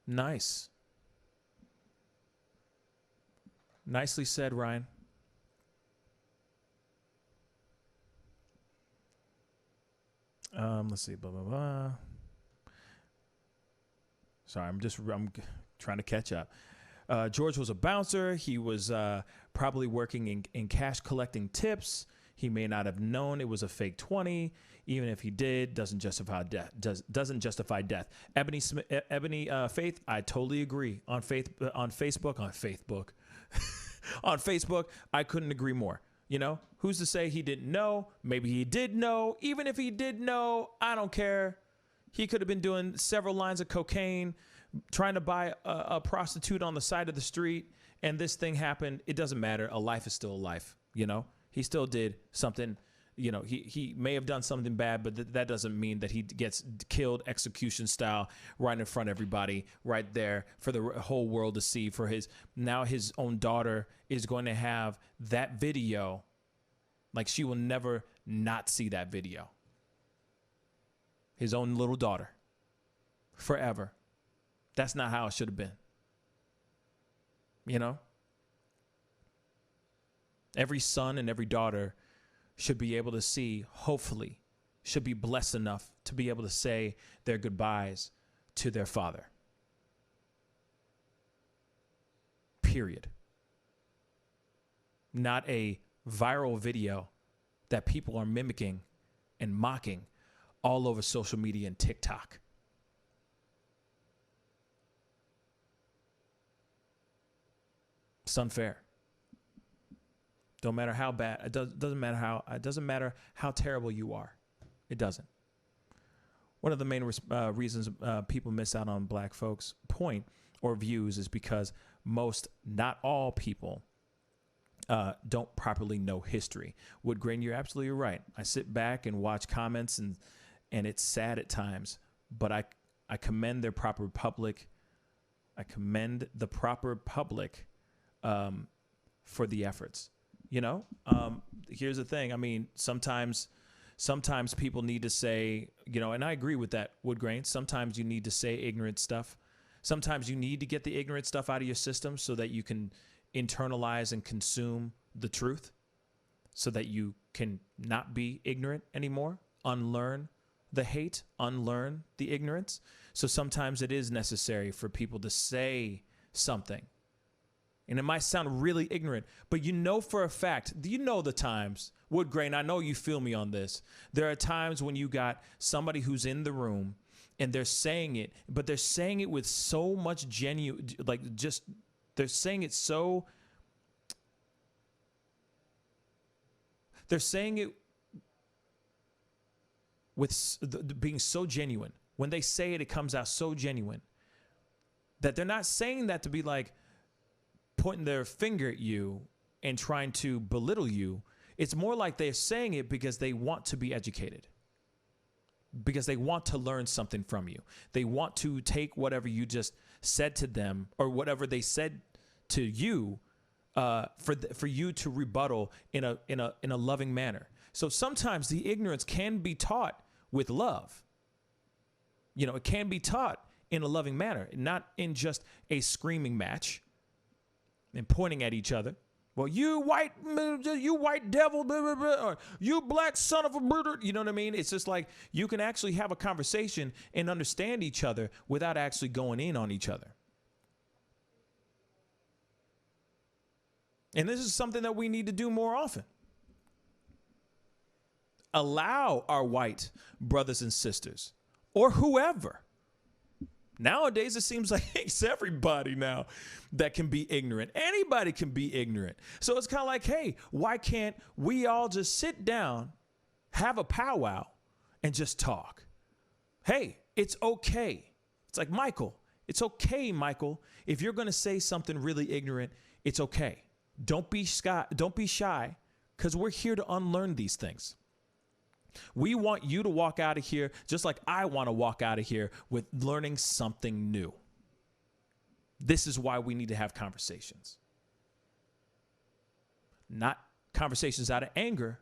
Nice. Nicely said, Ryan. Let's see. Blah, blah, blah. Sorry, I'm trying to catch up. George was a bouncer. He was probably working in cash collecting tips. He may not have known it was a fake 20. Even if he did, doesn't justify death. Ebony Faith, I totally agree. On Facebook, on Facebook, I couldn't agree more. You know, who's to say he didn't know? Maybe he did know. Even if he did know, I don't care. He could have been doing several lines of cocaine, trying to buy a prostitute on the side of the street, and this thing happened. It doesn't matter. A life is still a life, you know? He still did something, you know, he may have done something bad, but that doesn't mean that he gets killed execution style right in front of everybody right there for the whole world to see. Now his own daughter is going to have that video. Like, she will never not see that video. His own little daughter. Forever. That's not how it should have been. You know? Every son and every daughter should be able to see, hopefully, should be blessed enough to be able to say their goodbyes to their father. Period. Not a viral video that people are mimicking and mocking all over social media and TikTok. It's unfair. Don't matter how bad. It doesn't matter how terrible you are. It doesn't. One of the main reasons people miss out on black folks' point or views is because most, not all people, don't properly know history. Woodgrain, you're absolutely right. I sit back and watch comments, and it's sad at times, but I commend their proper public. I commend the proper public for the efforts. You know, here's the thing. I mean, sometimes people need to say, you know, and I agree with that, Woodgrain. Sometimes you need to say ignorant stuff. Sometimes you need to get the ignorant stuff out of your system so that you can internalize and consume the truth, so that you can not be ignorant anymore, unlearn the hate, unlearn the ignorance. So sometimes it is necessary for people to say something. And it might sound really ignorant, but you know for a fact, you know the times, Woodgrain, I know you feel me on this. There are times when you got somebody who's in the room and they're saying it, but they're saying it with so much genuine, like just, they're saying it so, they're saying it with being so genuine. When they say it, it comes out so genuine that they're not saying that to be like, pointing their finger at you and trying to belittle you. It's more like they're saying it because they want to be educated, because they want to learn something from you. They want to take whatever you just said to them or whatever they said to you for you to rebuttal in a loving manner. So sometimes the ignorance can be taught with love. You know, it can be taught in a loving manner, not in just a screaming match and pointing at each other. Well, you white devil, blah, blah, blah, or you black son of a murder. You know what I mean? It's just like you can actually have a conversation and understand each other without actually going in on each other. And this is something that we need to do more often. Allow our white brothers and sisters, or whoever, Nowadays, it seems like it's everybody now that can be ignorant. Anybody can be ignorant. So it's kind of like, hey, why can't we all just sit down, have a powwow, and just talk? Hey, it's okay. It's like, Michael, it's okay, Michael. If you're going to say something really ignorant, it's okay. Don't be shy, because we're here to unlearn these things. We want you to walk out of here just like I want to walk out of here with learning something new. This is why we need to have conversations. Not conversations out of anger,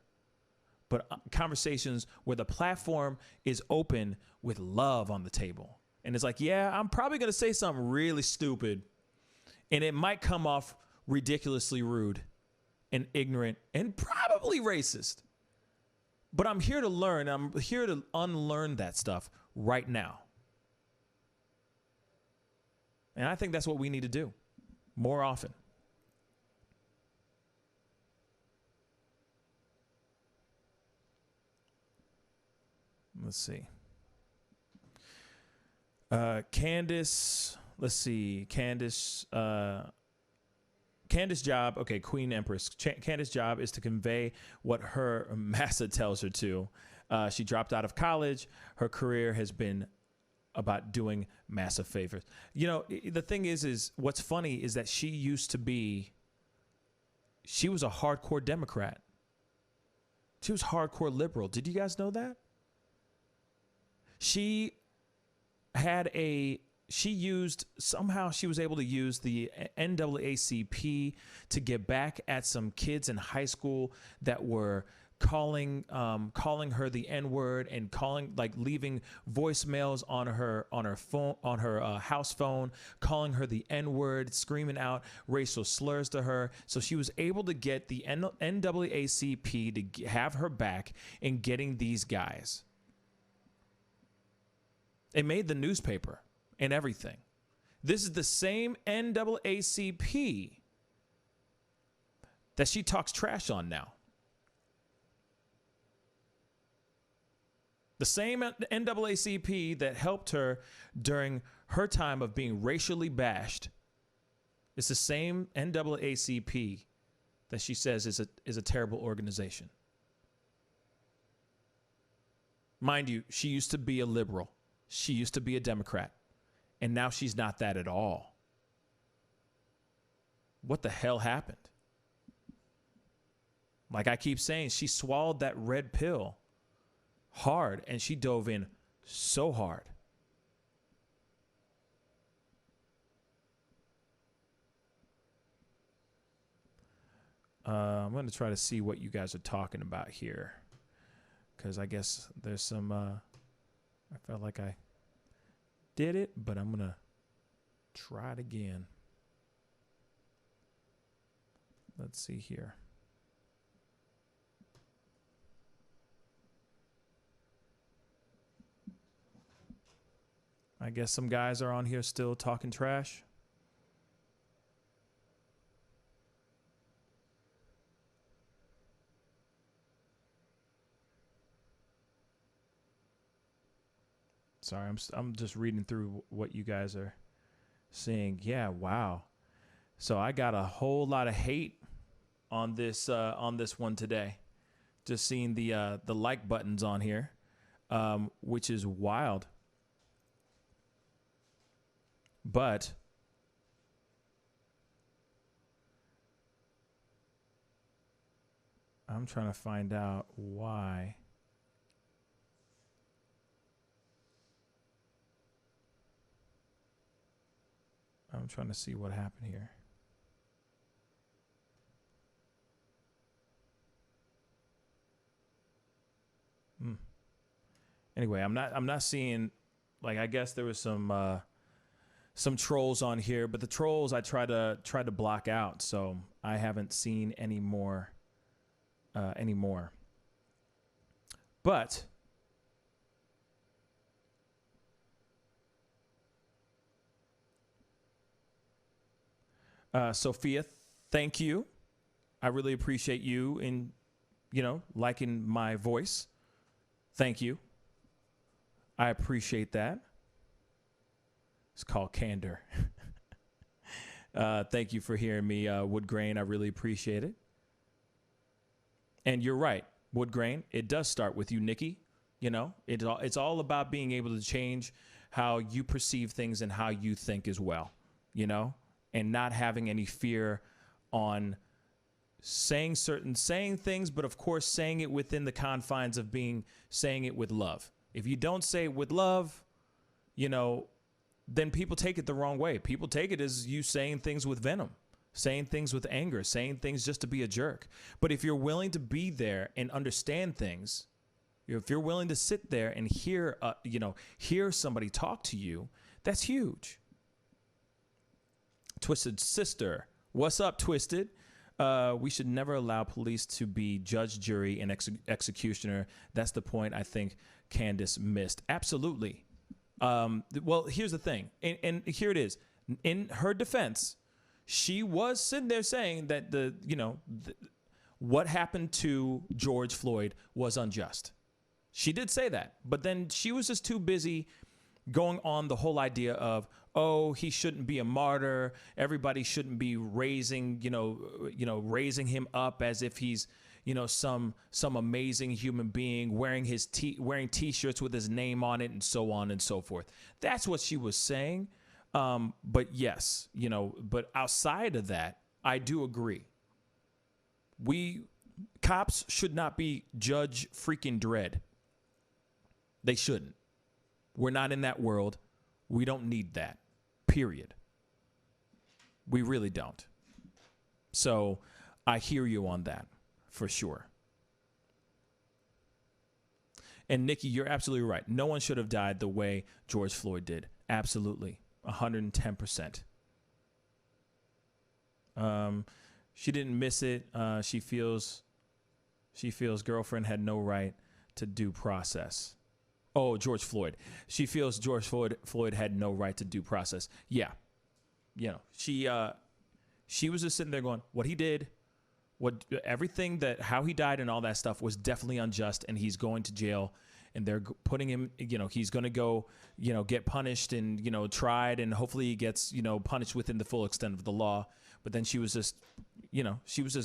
but conversations where the platform is open with love on the table. And it's like, yeah, I'm probably going to say something really stupid, and it might come off ridiculously rude and ignorant and probably racist. But I'm here to learn. I'm here to unlearn that stuff right now. And I think that's what we need to do more often. Let's see. Candace, let's see. Candace's job, okay, Queen Empress. Candace's job is to convey what her massa tells her to. She dropped out of college. Her career has been about doing massive favors. You know, the thing is what's funny is that she was a hardcore Democrat. She was hardcore liberal. Did you guys know that? She was able to use the NAACP to get back at some kids in high school that were calling her the N-word and leaving voicemails on her phone, on her house phone, calling her the N-word, screaming out racial slurs to her. So she was able to get the NAACP to have her back in getting these guys. It made the newspaper and everything. This is the same NAACP that she talks trash on now. The same NAACP that helped her during her time of being racially bashed. It's the same NAACP that she says is a terrible organization. Mind you, she used to be a liberal. She used to be a Democrat. And now she's not that at all. What the hell happened? Like I keep saying, she swallowed that red pill hard, and she dove in so hard. I'm going to try to see what you guys are talking about here, because I guess there's some, I felt like I did it, but I'm going to try it again. Let's see here. I guess some guys are on here still talking trash. Sorry, I'm just reading through what you guys are seeing. Yeah, wow. So I got a whole lot of hate on this one today. Just seeing the like buttons on here, which is wild. But I'm trying to find out why. I'm trying to see what happened here. Anyway, I'm not seeing, like, I guess there was some trolls on here, but the trolls I tried to block out, so I haven't seen any more anymore. But Sophia, thank you. I really appreciate you in, liking my voice. Thank you. I appreciate that. It's called candor. Thank you for hearing me, Woodgrain. I really appreciate it. And you're right, Woodgrain. It does start with you, Nikki. You know, it's all about being able to change how you perceive things and how you think as well, you know, and not having any fear on saying things, but of course, saying it within the confines of saying it with love. If you don't say it with love, you know, then people take it the wrong way. People take it as you saying things with venom, saying things with anger, saying things just to be a jerk. But if you're willing to be there and understand things, if you're willing to sit there and hear somebody talk to you, that's huge. Twisted Sister. What's up, Twisted? We should never allow police to be judge, jury, and executioner. That's the point I think Candace missed. Absolutely. Well, here's the thing. And here it is. In her defense, she was sitting there saying that what happened to George Floyd was unjust. She did say that, but then she was just too busy going on the whole idea of, oh, he shouldn't be a martyr. Everybody shouldn't be raising him up as if he's, some amazing human being wearing wearing T-shirts with his name on it and so on and so forth. That's what she was saying. But yes, but outside of that, I do agree. Cops should not be Judge freaking Dredd. They shouldn't. We're not in that world. We don't need that, period. We really don't. So I hear you on that for sure. And Nikki, you're absolutely right. No one should have died the way George Floyd did. Absolutely. 110%. She didn't miss it. She feels girlfriend had no right to due process. Oh, George Floyd. She feels George Floyd had no right to due process. Yeah. She was just sitting there going, what he did, everything how he died and all that stuff was definitely unjust, and he's going to jail, and they're putting him, he's going to go, get punished and, tried, and hopefully he gets, punished within the full extent of the law. But then she was just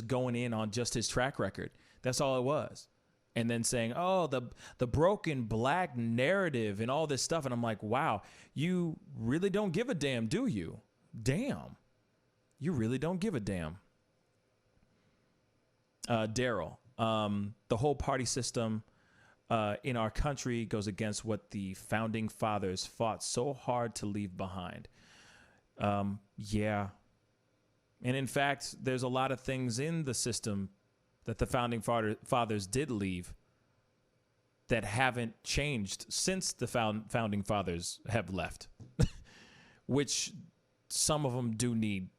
going in on just his track record. That's all it was. And then saying, oh, the broken black narrative and all this stuff. And I'm like, wow, you really don't give a damn, do you? Damn. You really don't give a damn. Daryl, the whole party system in our country goes against what the founding fathers fought so hard to leave behind. Yeah. And in fact, there's a lot of things in the system that the founding fathers did leave that haven't changed since the founding fathers have left, which some of them do need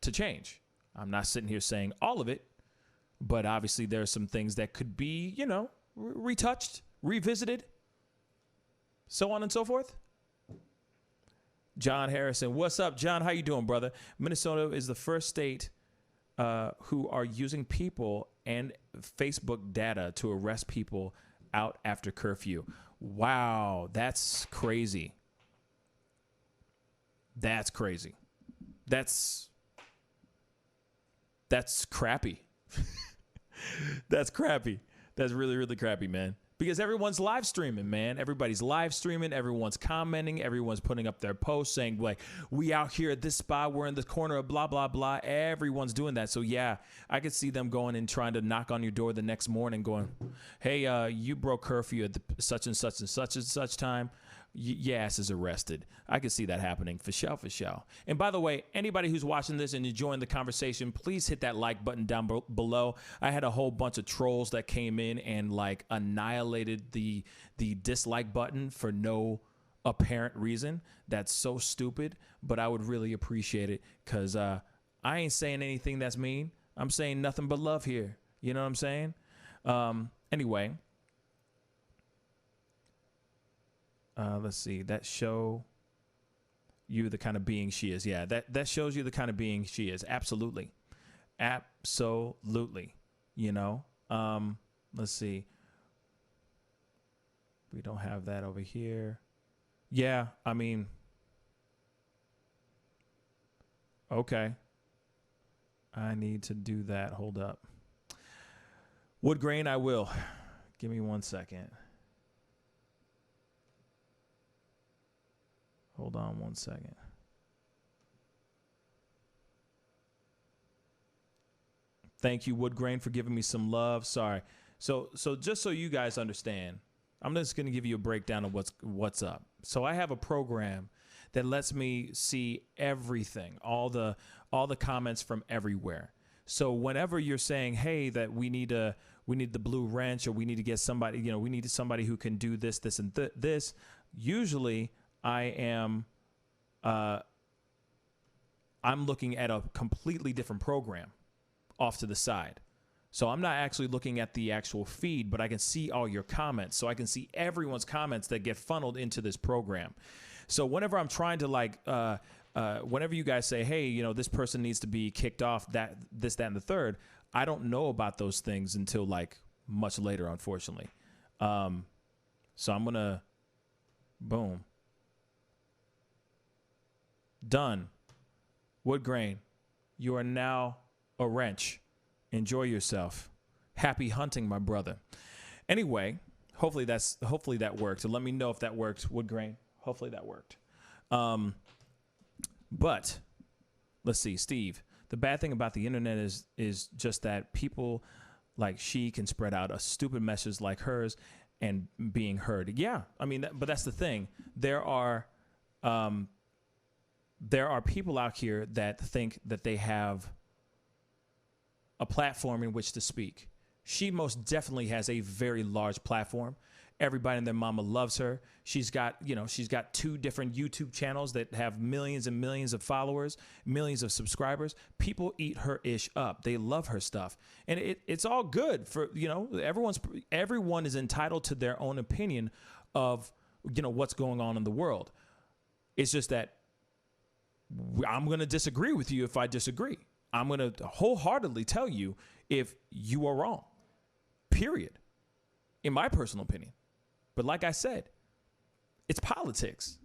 to change. I'm not sitting here saying all of it, but obviously there are some things that could be, retouched, revisited, so on and so forth. John Harrison, what's up, John? How you doing, brother? Minnesota is the first state who are using people and Facebook data to arrest people out after curfew. Wow, that's crazy. That's crazy. That's crappy. That's crappy. That's really, really crappy, man. Because everyone's live streaming, man. Everybody's live streaming. Everyone's commenting. Everyone's putting up their posts saying, like, we out here at this spot. We're in the corner of blah, blah, blah. Everyone's doing that. So, yeah, I could see them going and trying to knock on your door the next morning going, hey, you broke curfew at the such and such and such and such time. Your ass is arrested. I can see that happening for sure, for sure. And by the way, anybody who's watching this and enjoying the conversation, please hit that like button down below. I had a whole bunch of trolls that came in and like annihilated the dislike button for no apparent reason. That's so stupid, but I would really appreciate it because I ain't saying anything that's mean. I'm saying nothing but love here. You know what I'm saying? Anyway. Let's see. That show you the kind of being she is. Yeah, that shows you the kind of being she is. Absolutely. Absolutely. Let's see. We don't have that over here. Yeah, I mean, Okay. I need to do that. Hold up. Wood grain, I will. Give me 1 second. Hold on 1 second. Thank you, Wood Grain, for giving me some love. Sorry. So just so you guys understand, I'm just going to give you a breakdown of what's up. So I have a program that lets me see everything, all the comments from everywhere. So whenever you're saying, hey, that we need the blue wrench, or we need to get somebody, we need somebody who can do this, this, and this, usually I'm looking at a completely different program off to the side. So I'm not actually looking at the actual feed, but I can see all your comments. So I can see everyone's comments that get funneled into this program. So whenever I'm trying to whenever you guys say, hey, this person needs to be kicked off, that, and the third, I don't know about those things until much later, unfortunately. So I'm going to, boom. Done. Wood grain, you are now a wrench. Enjoy yourself. Happy hunting, my brother. Anyway, hopefully that worked. So let me know if that worked, Wood grain. Hopefully that worked. But let's see, Steve. The bad thing about the internet is just that people like she can spread out a stupid message like hers and being heard. Yeah, I mean, but that's the thing. There are people out here that think that they have a platform in which to speak. She most definitely has a very large platform. Everybody and their mama loves her. She's got 2 different YouTube channels that have millions and millions of followers, millions of subscribers. People eat her ish up. They love her stuff. And it's all good for, everyone is entitled to their own opinion of, what's going on in the world. It's just that I'm going to disagree with you if I disagree. I'm going to wholeheartedly tell you if you are wrong, period, in my personal opinion. But like I said, it's politics.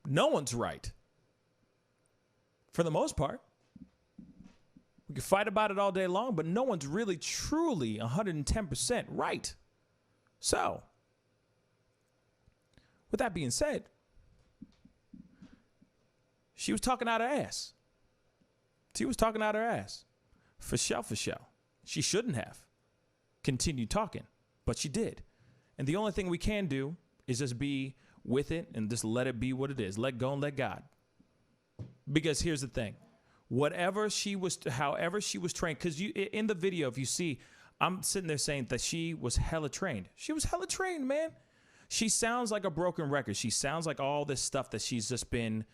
No one's right. For the most part. We can fight about it all day long, but no one's really, truly 110% right. So, with that being said, she was talking out her ass. She was talking out her ass. For sure. She shouldn't have continued talking, but she did. And the only thing we can do is just be with it and just let it be what it is. Let go and let God. Because here's the thing. However she was trained, because in the video, if you see, I'm sitting there saying that she was hella trained. She was hella trained, man. She sounds like a broken record. She sounds like all this stuff that she's just been,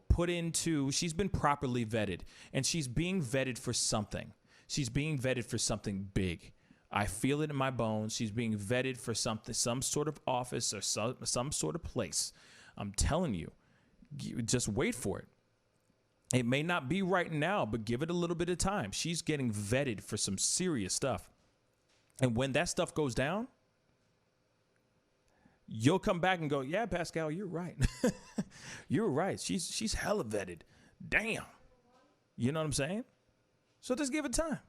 put into. She's been properly vetted, and she's being vetted for something. She's being vetted for something big. I feel it in my bones. She's being vetted for something, some sort of office or some sort of place. I'm telling you, just wait for it. It may not be right now, but give it a little bit of time. She's getting vetted for some serious stuff. And when that stuff goes down, you'll come back and go, yeah, Pascal, you're right. You're right. She's hella vetted. Damn. You know what I'm saying? So just give it time.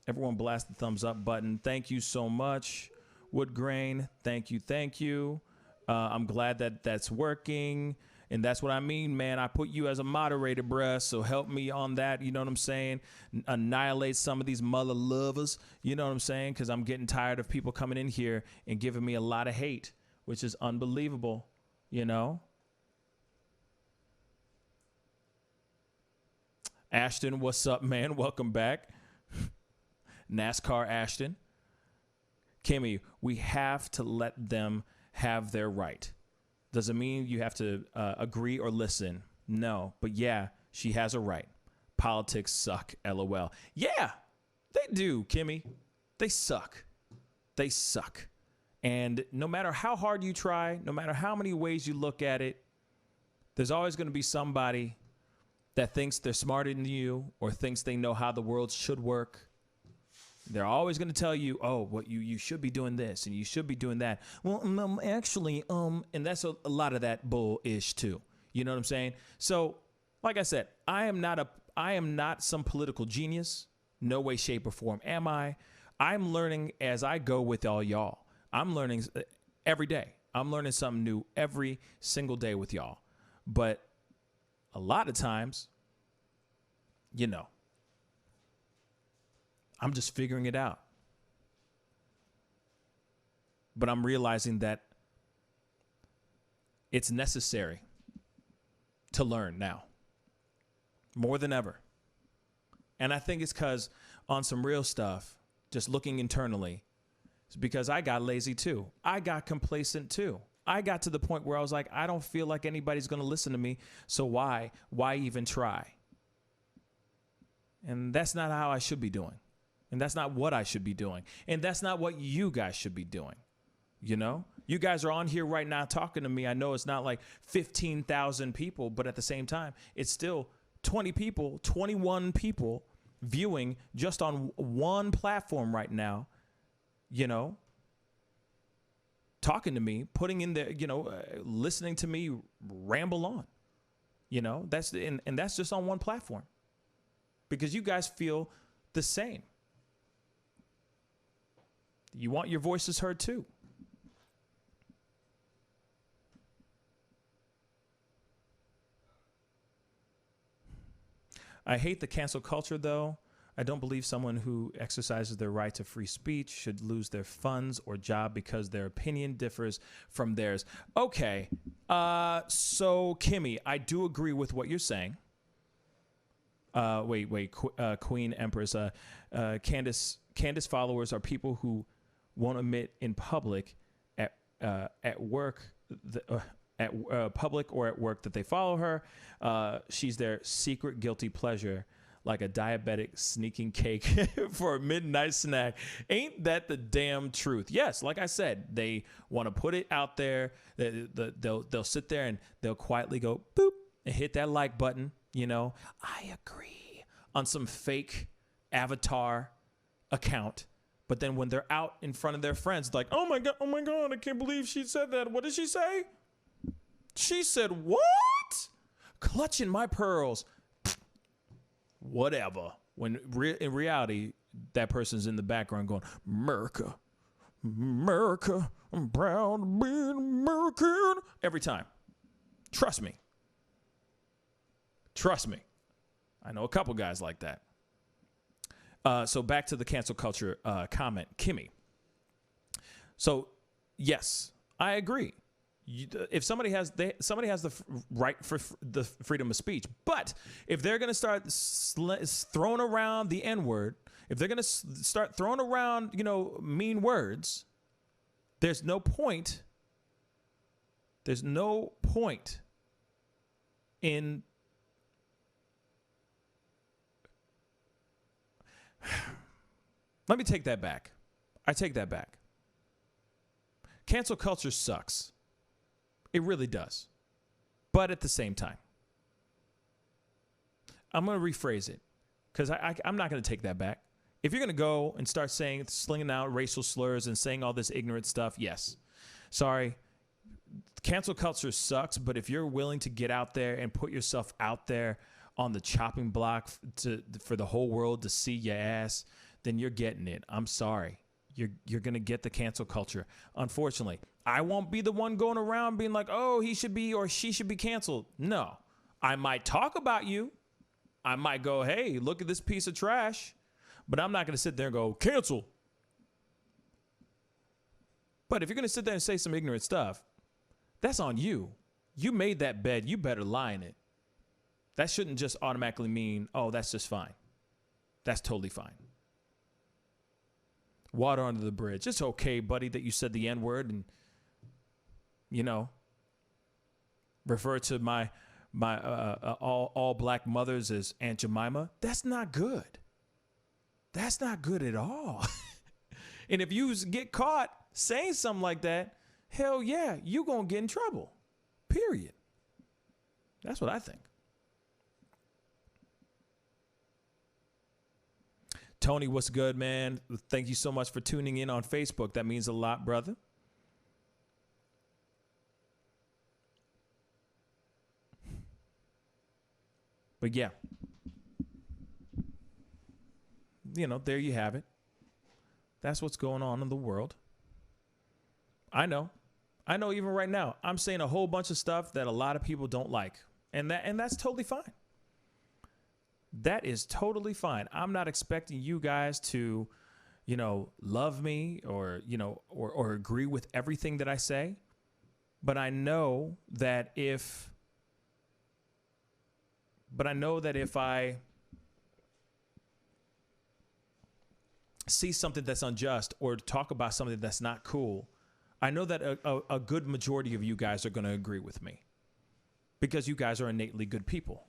Everyone blast the thumbs up button. Thank you so much, Wood Grain. Thank you. I'm glad that that's working. And that's what I mean, man. I put you as a moderator, bruh. So help me on that. You know what I'm saying? Annihilate some of these mother lovers. You know what I'm saying? Because I'm getting tired of people coming in here and giving me a lot of hate, which is unbelievable, Ashton, what's up, man? Welcome back. NASCAR Ashton. Kimmy, we have to let them have their right. Doesn't mean you have to agree or listen. No, but yeah, she has a right. Politics suck, LOL. Yeah, they do, Kimmy. They suck. They suck. And no matter how hard you try, no matter how many ways you look at it, there's always going to be somebody that thinks they're smarter than you or thinks they know how the world should work. They're always going to tell you, oh, what you should be doing this and you should be doing that. Well, actually, and that's a lot of that bull-ish too. You know what I'm saying? So Like I said, I am not some political genius. No way, shape, or form am I. I'm learning as I go with all y'all. I'm learning every day. I'm learning something new every single day with y'all. But a lot of times, you know, I'm just figuring it out. But I'm realizing that it's necessary to learn now more than ever. And I think it's because on some real stuff, just looking internally, it's because I got lazy too. I got complacent too. I got to the point where I was like, I don't feel like anybody's going to listen to me. So why even try? And that's not how I should be doing. And that's not what I should be doing. And that's not what you guys should be doing. You know, you guys are on here right now talking to me. I know it's not like 15,000 people, but at the same time, it's still 20 people, 21 people viewing just on one platform right now, you know, talking to me, putting in the, you know, listening to me ramble on, you know, and that's just on one platform because you guys feel the same. You want your voices heard too. I hate the cancel culture, though. I don't believe someone who exercises their right to free speech should lose their funds or job because their opinion differs from theirs. Okay. So, Kimmy, I do agree with what you're saying. Queen Empress. Candace followers are people who won't admit in public at work public or at work that they follow her. She's their secret guilty pleasure, like a diabetic sneaking cake for a midnight snack. Ain't that the damn truth? Yes, like I said, they want to put it out there. They'll sit there and they'll quietly go boop and hit that like button. You know, I agree on some fake avatar account. But then when they're out in front of their friends, like, oh my God, I can't believe she said that. What did she say? She said, what? Clutching my pearls. Whatever. When in reality, that person's in the background going, America, I'm proud to be an American. Every time. Trust me. I know a couple guys like that. So back to the cancel culture comment, Kimmy. So, yes, I agree. If somebody has the right for the freedom of speech, but if they're going to start throwing around the N-word, if they're going to start throwing around, you know, mean words, there's no point in let me take that back. I take that back. Cancel culture sucks. It really does. But at the same time, I'm going to rephrase it because I'm not going to take that back. If you're going to go and start slinging out racial slurs and saying all this ignorant stuff, yes. Sorry. Cancel culture sucks, but if you're willing to get out there and put yourself out there on the chopping block for the whole world to see your ass, then you're getting it. I'm sorry. You're going to get the cancel culture. Unfortunately, I won't be the one going around being like, oh, he should be or she should be canceled. No, I might talk about you. I might go, hey, look at this piece of trash. But I'm not going to sit there and go, cancel. But if you're going to sit there and say some ignorant stuff, that's on you. You made that bed. You better lie in it. That shouldn't just automatically mean, oh, that's just fine. That's totally fine. Water under the bridge. It's okay, buddy, that you said the N-word and, you know, refer to my all black mothers as Aunt Jemima. That's not good. That's not good at all. And if you get caught saying something like that, hell yeah, you're going to get in trouble. Period. That's what I think. Tony, what's good, man? Thank you so much for tuning in on Facebook. That means a lot, brother. But yeah, there you have it. That's what's going on in the world. I know even right now, I'm saying a whole bunch of stuff that a lot of people don't like. And that's totally fine. That is totally fine. I'm not expecting you guys to, love me or agree with everything that I say. But I know that if I see something that's unjust or talk about something that's not cool, I know that a good majority of you guys are going to agree with me because you guys are innately good people,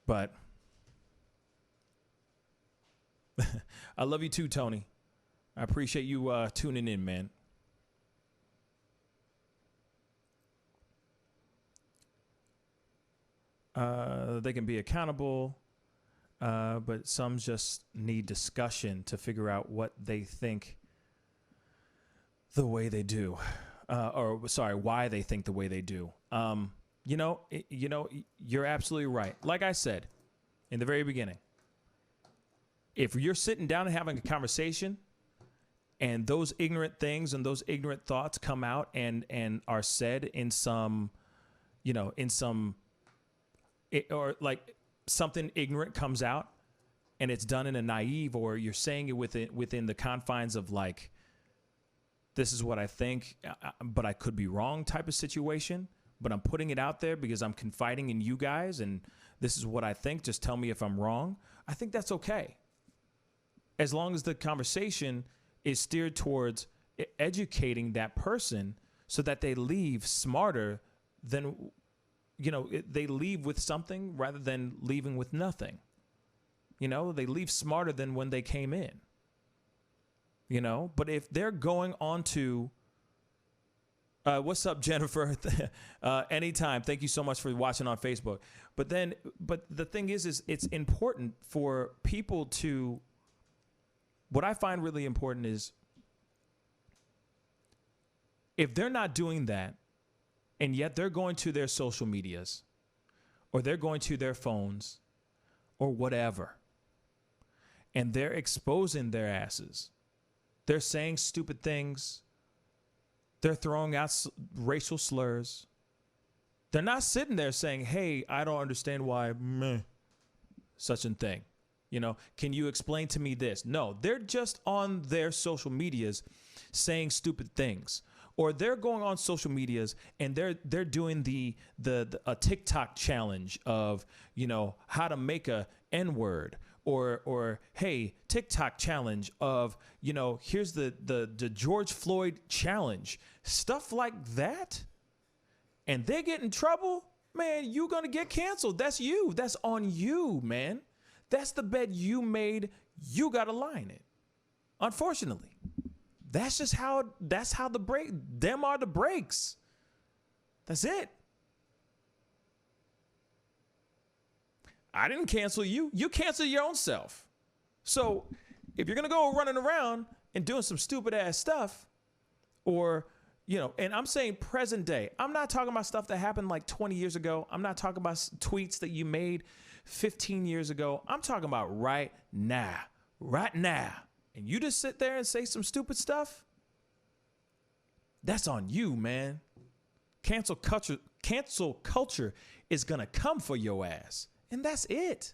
But I love you too, Tony. I appreciate you tuning in, man. They can be accountable, but some just need discussion to figure out what they think the way they do, why they think the way they do. You're absolutely right. Like I said in the very beginning, if you're sitting down and having a conversation and those ignorant things and those ignorant thoughts come out and are said in some, or like something ignorant comes out and it's done in a naive, or you're saying it within the confines of like, this is what I think, but I could be wrong type of situation, but I'm putting it out there because I'm confiding in you guys and this is what I think. Just tell me if I'm wrong. I think that's okay. As long as the conversation is steered towards educating that person so that they leave smarter than, they leave with something rather than leaving with nothing. They leave smarter than when they came in. But if they're going on to, what's up, Jennifer? Anytime. Thank you so much for watching on Facebook. But the thing is it's important for people to, what I find really important is if they're not doing that and yet they're going to their social medias or they're going to their phones or whatever, and they're exposing their asses, they're saying stupid things, they're throwing out racial slurs. They're not sitting there saying, hey, I don't understand why such a thing. Can you explain to me this? No, they're just on their social medias saying stupid things. Or they're going on social medias and they're doing a TikTok challenge of, how to make a N-word. Or hey, TikTok challenge of, here's the George Floyd challenge. Stuff like that. And they get in trouble, man, you're going to get canceled. That's you. That's on you, man. That's the bed you made. You got to lie in it. Unfortunately, that's how them are the breaks. That's it. I didn't cancel you. You canceled your own self. So if you're going to go running around and doing some stupid ass stuff or, and I'm saying present day, I'm not talking about stuff that happened like 20 years ago. I'm not talking about tweets that you made 15 years ago. I'm talking about right now. And you just sit there and say some stupid stuff. That's on you, man. Cancel culture is going to come for your ass. And that's it.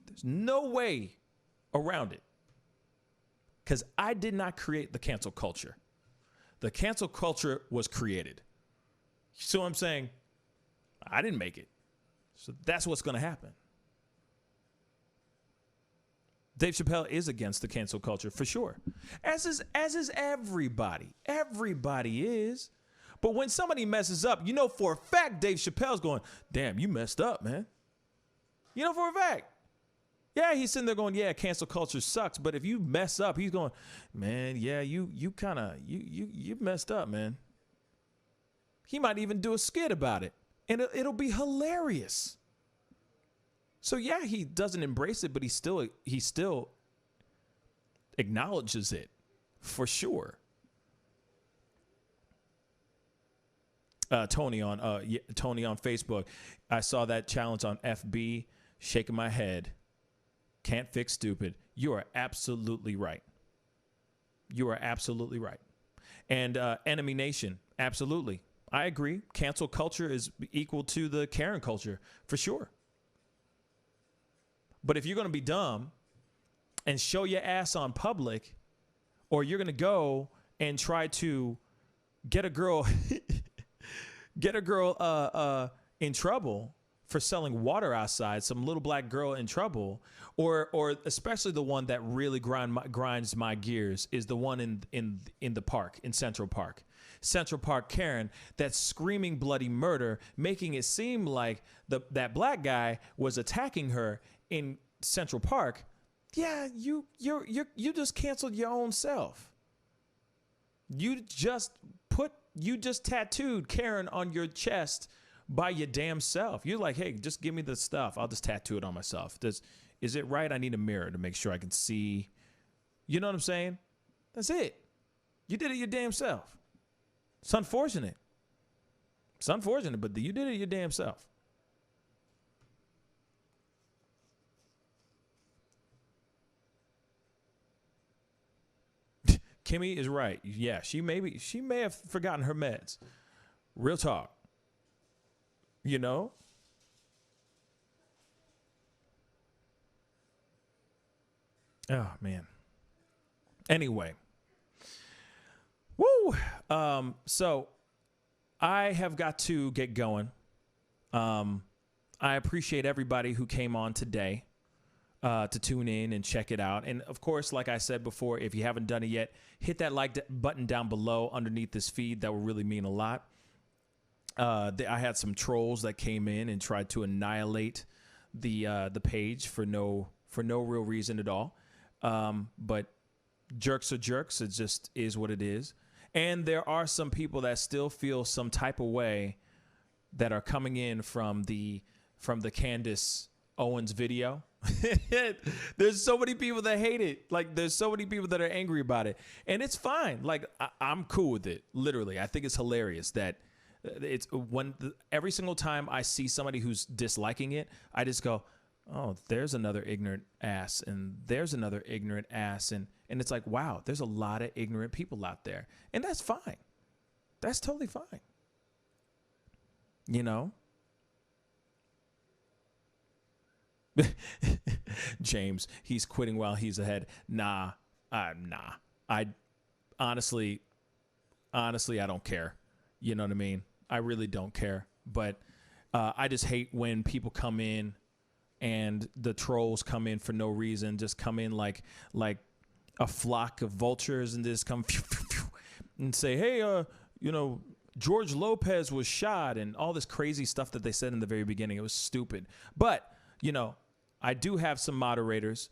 There's no way around it. Because I did not create the cancel culture. The cancel culture was created. So I'm saying I didn't make it. So that's what's going to happen. Dave Chappelle is against the cancel culture for sure. As is everybody. Everybody is. But when somebody messes up, for a fact Dave Chappelle's going, damn, you messed up, man. For a fact. Yeah, he's sitting there going, yeah, cancel culture sucks. But if you mess up, he's going, man, yeah, you messed up, man. He might even do a skit about it. And it'll be hilarious. So yeah, he doesn't embrace it, but he still acknowledges it. for sure. Tony on Facebook. I saw that challenge on FB. Shaking my head. Can't fix stupid. You are absolutely right. You are absolutely right. And Enemy Nation, absolutely. I agree. Cancel culture is equal to the Karen culture, for sure. But if you're going to be dumb and show your ass on public, or you're going to go and try to get a girl in trouble for selling water outside, some little black girl in trouble, or especially the one that really grinds my gears is the one in the park, in Central Park. Central Park Karen that's screaming bloody murder, making it seem like that black guy was attacking her in Central Park. Yeah, you just canceled your own self. You just tattooed Karen on your chest by your damn self. You're like, hey, just give me the stuff. I'll just tattoo it on myself. Is it right? I need a mirror to make sure I can see. You know what I'm saying? That's it. You did it your damn self. It's unfortunate. It's unfortunate, but you did it your damn self. Kimmy is right. Yeah, she may have forgotten her meds. Real talk. You know? Oh, man. Anyway. Woo! So I have got to get going. I appreciate everybody who came on today to tune in and check it out. And of course, like I said before, if you haven't done it yet, hit that like button down below underneath this feed. That will really mean a lot. I had some trolls that came in and tried to annihilate the page for no real reason at all. But jerks are jerks. It just is what it is. And there are some people that still feel some type of way that are coming in from the Candace Owens video. There's so many people that hate it. Like, there's so many people that are angry about it. And it's fine. Like, I'm cool with it. Literally. I think it's hilarious that it's every single time I see somebody who's disliking it, I just go, oh, there's another ignorant ass, and there's another ignorant ass, and it's like, wow, there's a lot of ignorant people out there, and that's fine. That's totally fine. You know? James, he's quitting while he's ahead. Nah. I honestly, I don't care. You know what I mean? I really don't care. But I just hate when people come in and the trolls come in for no reason, just come in like a flock of vultures and just come and say, hey, George Lopez was shot, and all this crazy stuff that they said in the very beginning. It was stupid. But, I do have some moderators.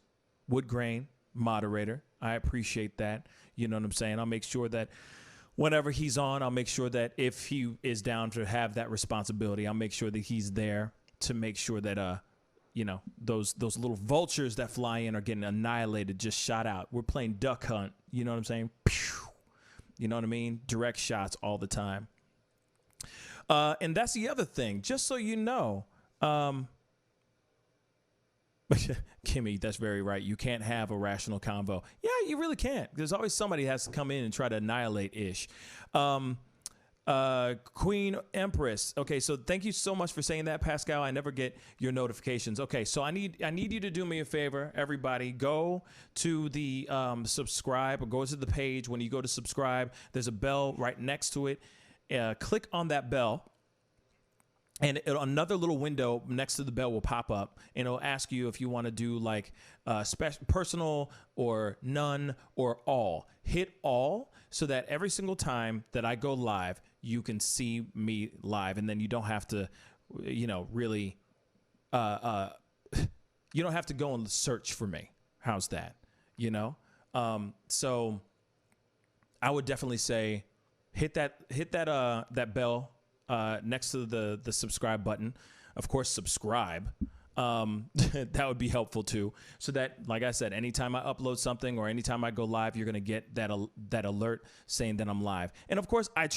Woodgrain, moderator. I appreciate that. You know what I'm saying? I'll make sure that whenever he's on, I'll make sure that if he is down to have that responsibility, I'll make sure that he's there to make sure that, those little vultures that fly in are getting annihilated, just shot out. We're playing duck hunt. You know what I'm saying? Pew! You know what I mean? Direct shots all the time. And that's the other thing. Just so you know, Kimmy, that's very right. You can't have a rational convo. Yeah, you really can't. There's always somebody has to come in and try to annihilate ish. Queen Empress. Okay, so thank you so much for saying that, Pascal. I never get your notifications. Okay, so I need you to do me a favor, everybody. Go to the subscribe, or go to the page. When you go to subscribe, there's a bell right next to it. Click on that bell. And another little window next to the bell will pop up, and it'll ask you if you want to do like personal or none or all. Hit all so that every single time that I go live, you can see me live, and then you don't have to, really, you don't have to go and search for me. How's that? So I would definitely say hit that bell. Next to the subscribe button. Of course, subscribe. That would be helpful too. So that, like I said, anytime I upload something or anytime I go live, you're going to get that alert saying that I'm live. And of course, I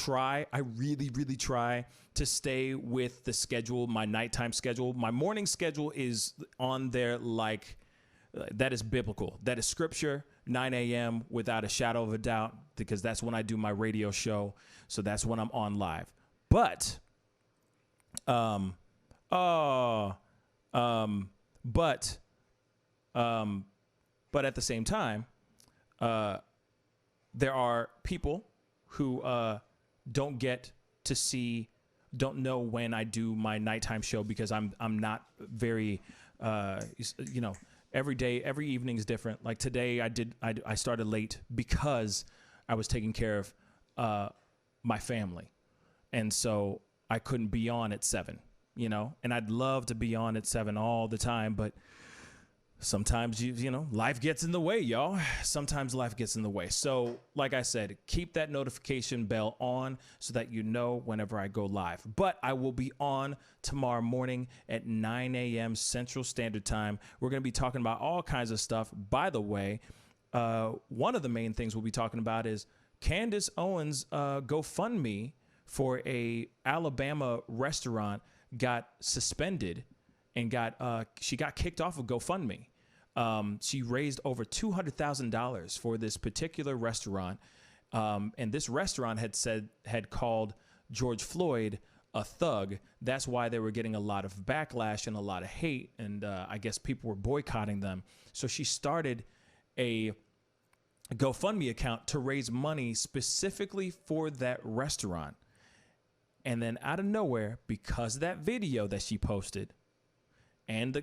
really, really try to stay with the schedule, my nighttime schedule. My morning schedule is on there like that is biblical. That is scripture, 9 a.m. without a shadow of a doubt, because that's when I do my radio show. So that's when I'm on live. But, but at the same time, there are people who don't know when I do my nighttime show, because I'm not very, every day, every evening is different. Like today I started late because I was taking care of my family. And so I couldn't be on at 7, and I'd love to be on at 7 all the time, but sometimes life gets in the way, y'all. Sometimes life gets in the way. So like I said, keep that notification bell on so that you know whenever I go live. But I will be on tomorrow morning at 9 a.m. Central Standard Time. We're going to be talking about all kinds of stuff. By the way, one of the main things we'll be talking about is Candace Owens' GoFundMe for a Alabama restaurant got suspended and she got kicked off of GoFundMe. She raised over $200,000 for this particular restaurant. And this restaurant had called George Floyd a thug. That's why they were getting a lot of backlash and a lot of hate. And I guess people were boycotting them. So she started a GoFundMe account to raise money specifically for that restaurant. And then out of nowhere, because of that video that she posted, and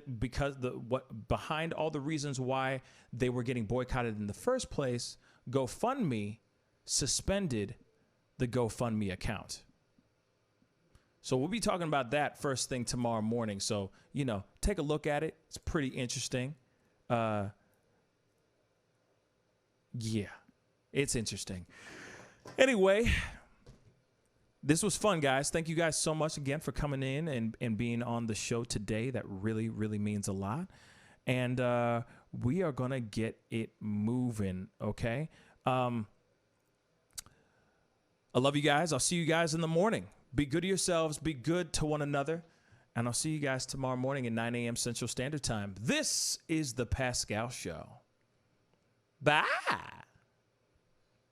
behind all the reasons why they were getting boycotted in the first place, GoFundMe suspended the GoFundMe account. So we'll be talking about that first thing tomorrow morning. So, take a look at it. It's pretty interesting. Yeah, it's interesting. Anyway, this was fun, guys. Thank you guys so much again for coming in and being on the show today. That really, really means a lot. And we are going to get it moving, okay? I love you guys. I'll see you guys in the morning. Be good to yourselves. Be good to one another. And I'll see you guys tomorrow morning at 9 a.m. Central Standard Time. This is The Pascal Show. Bye.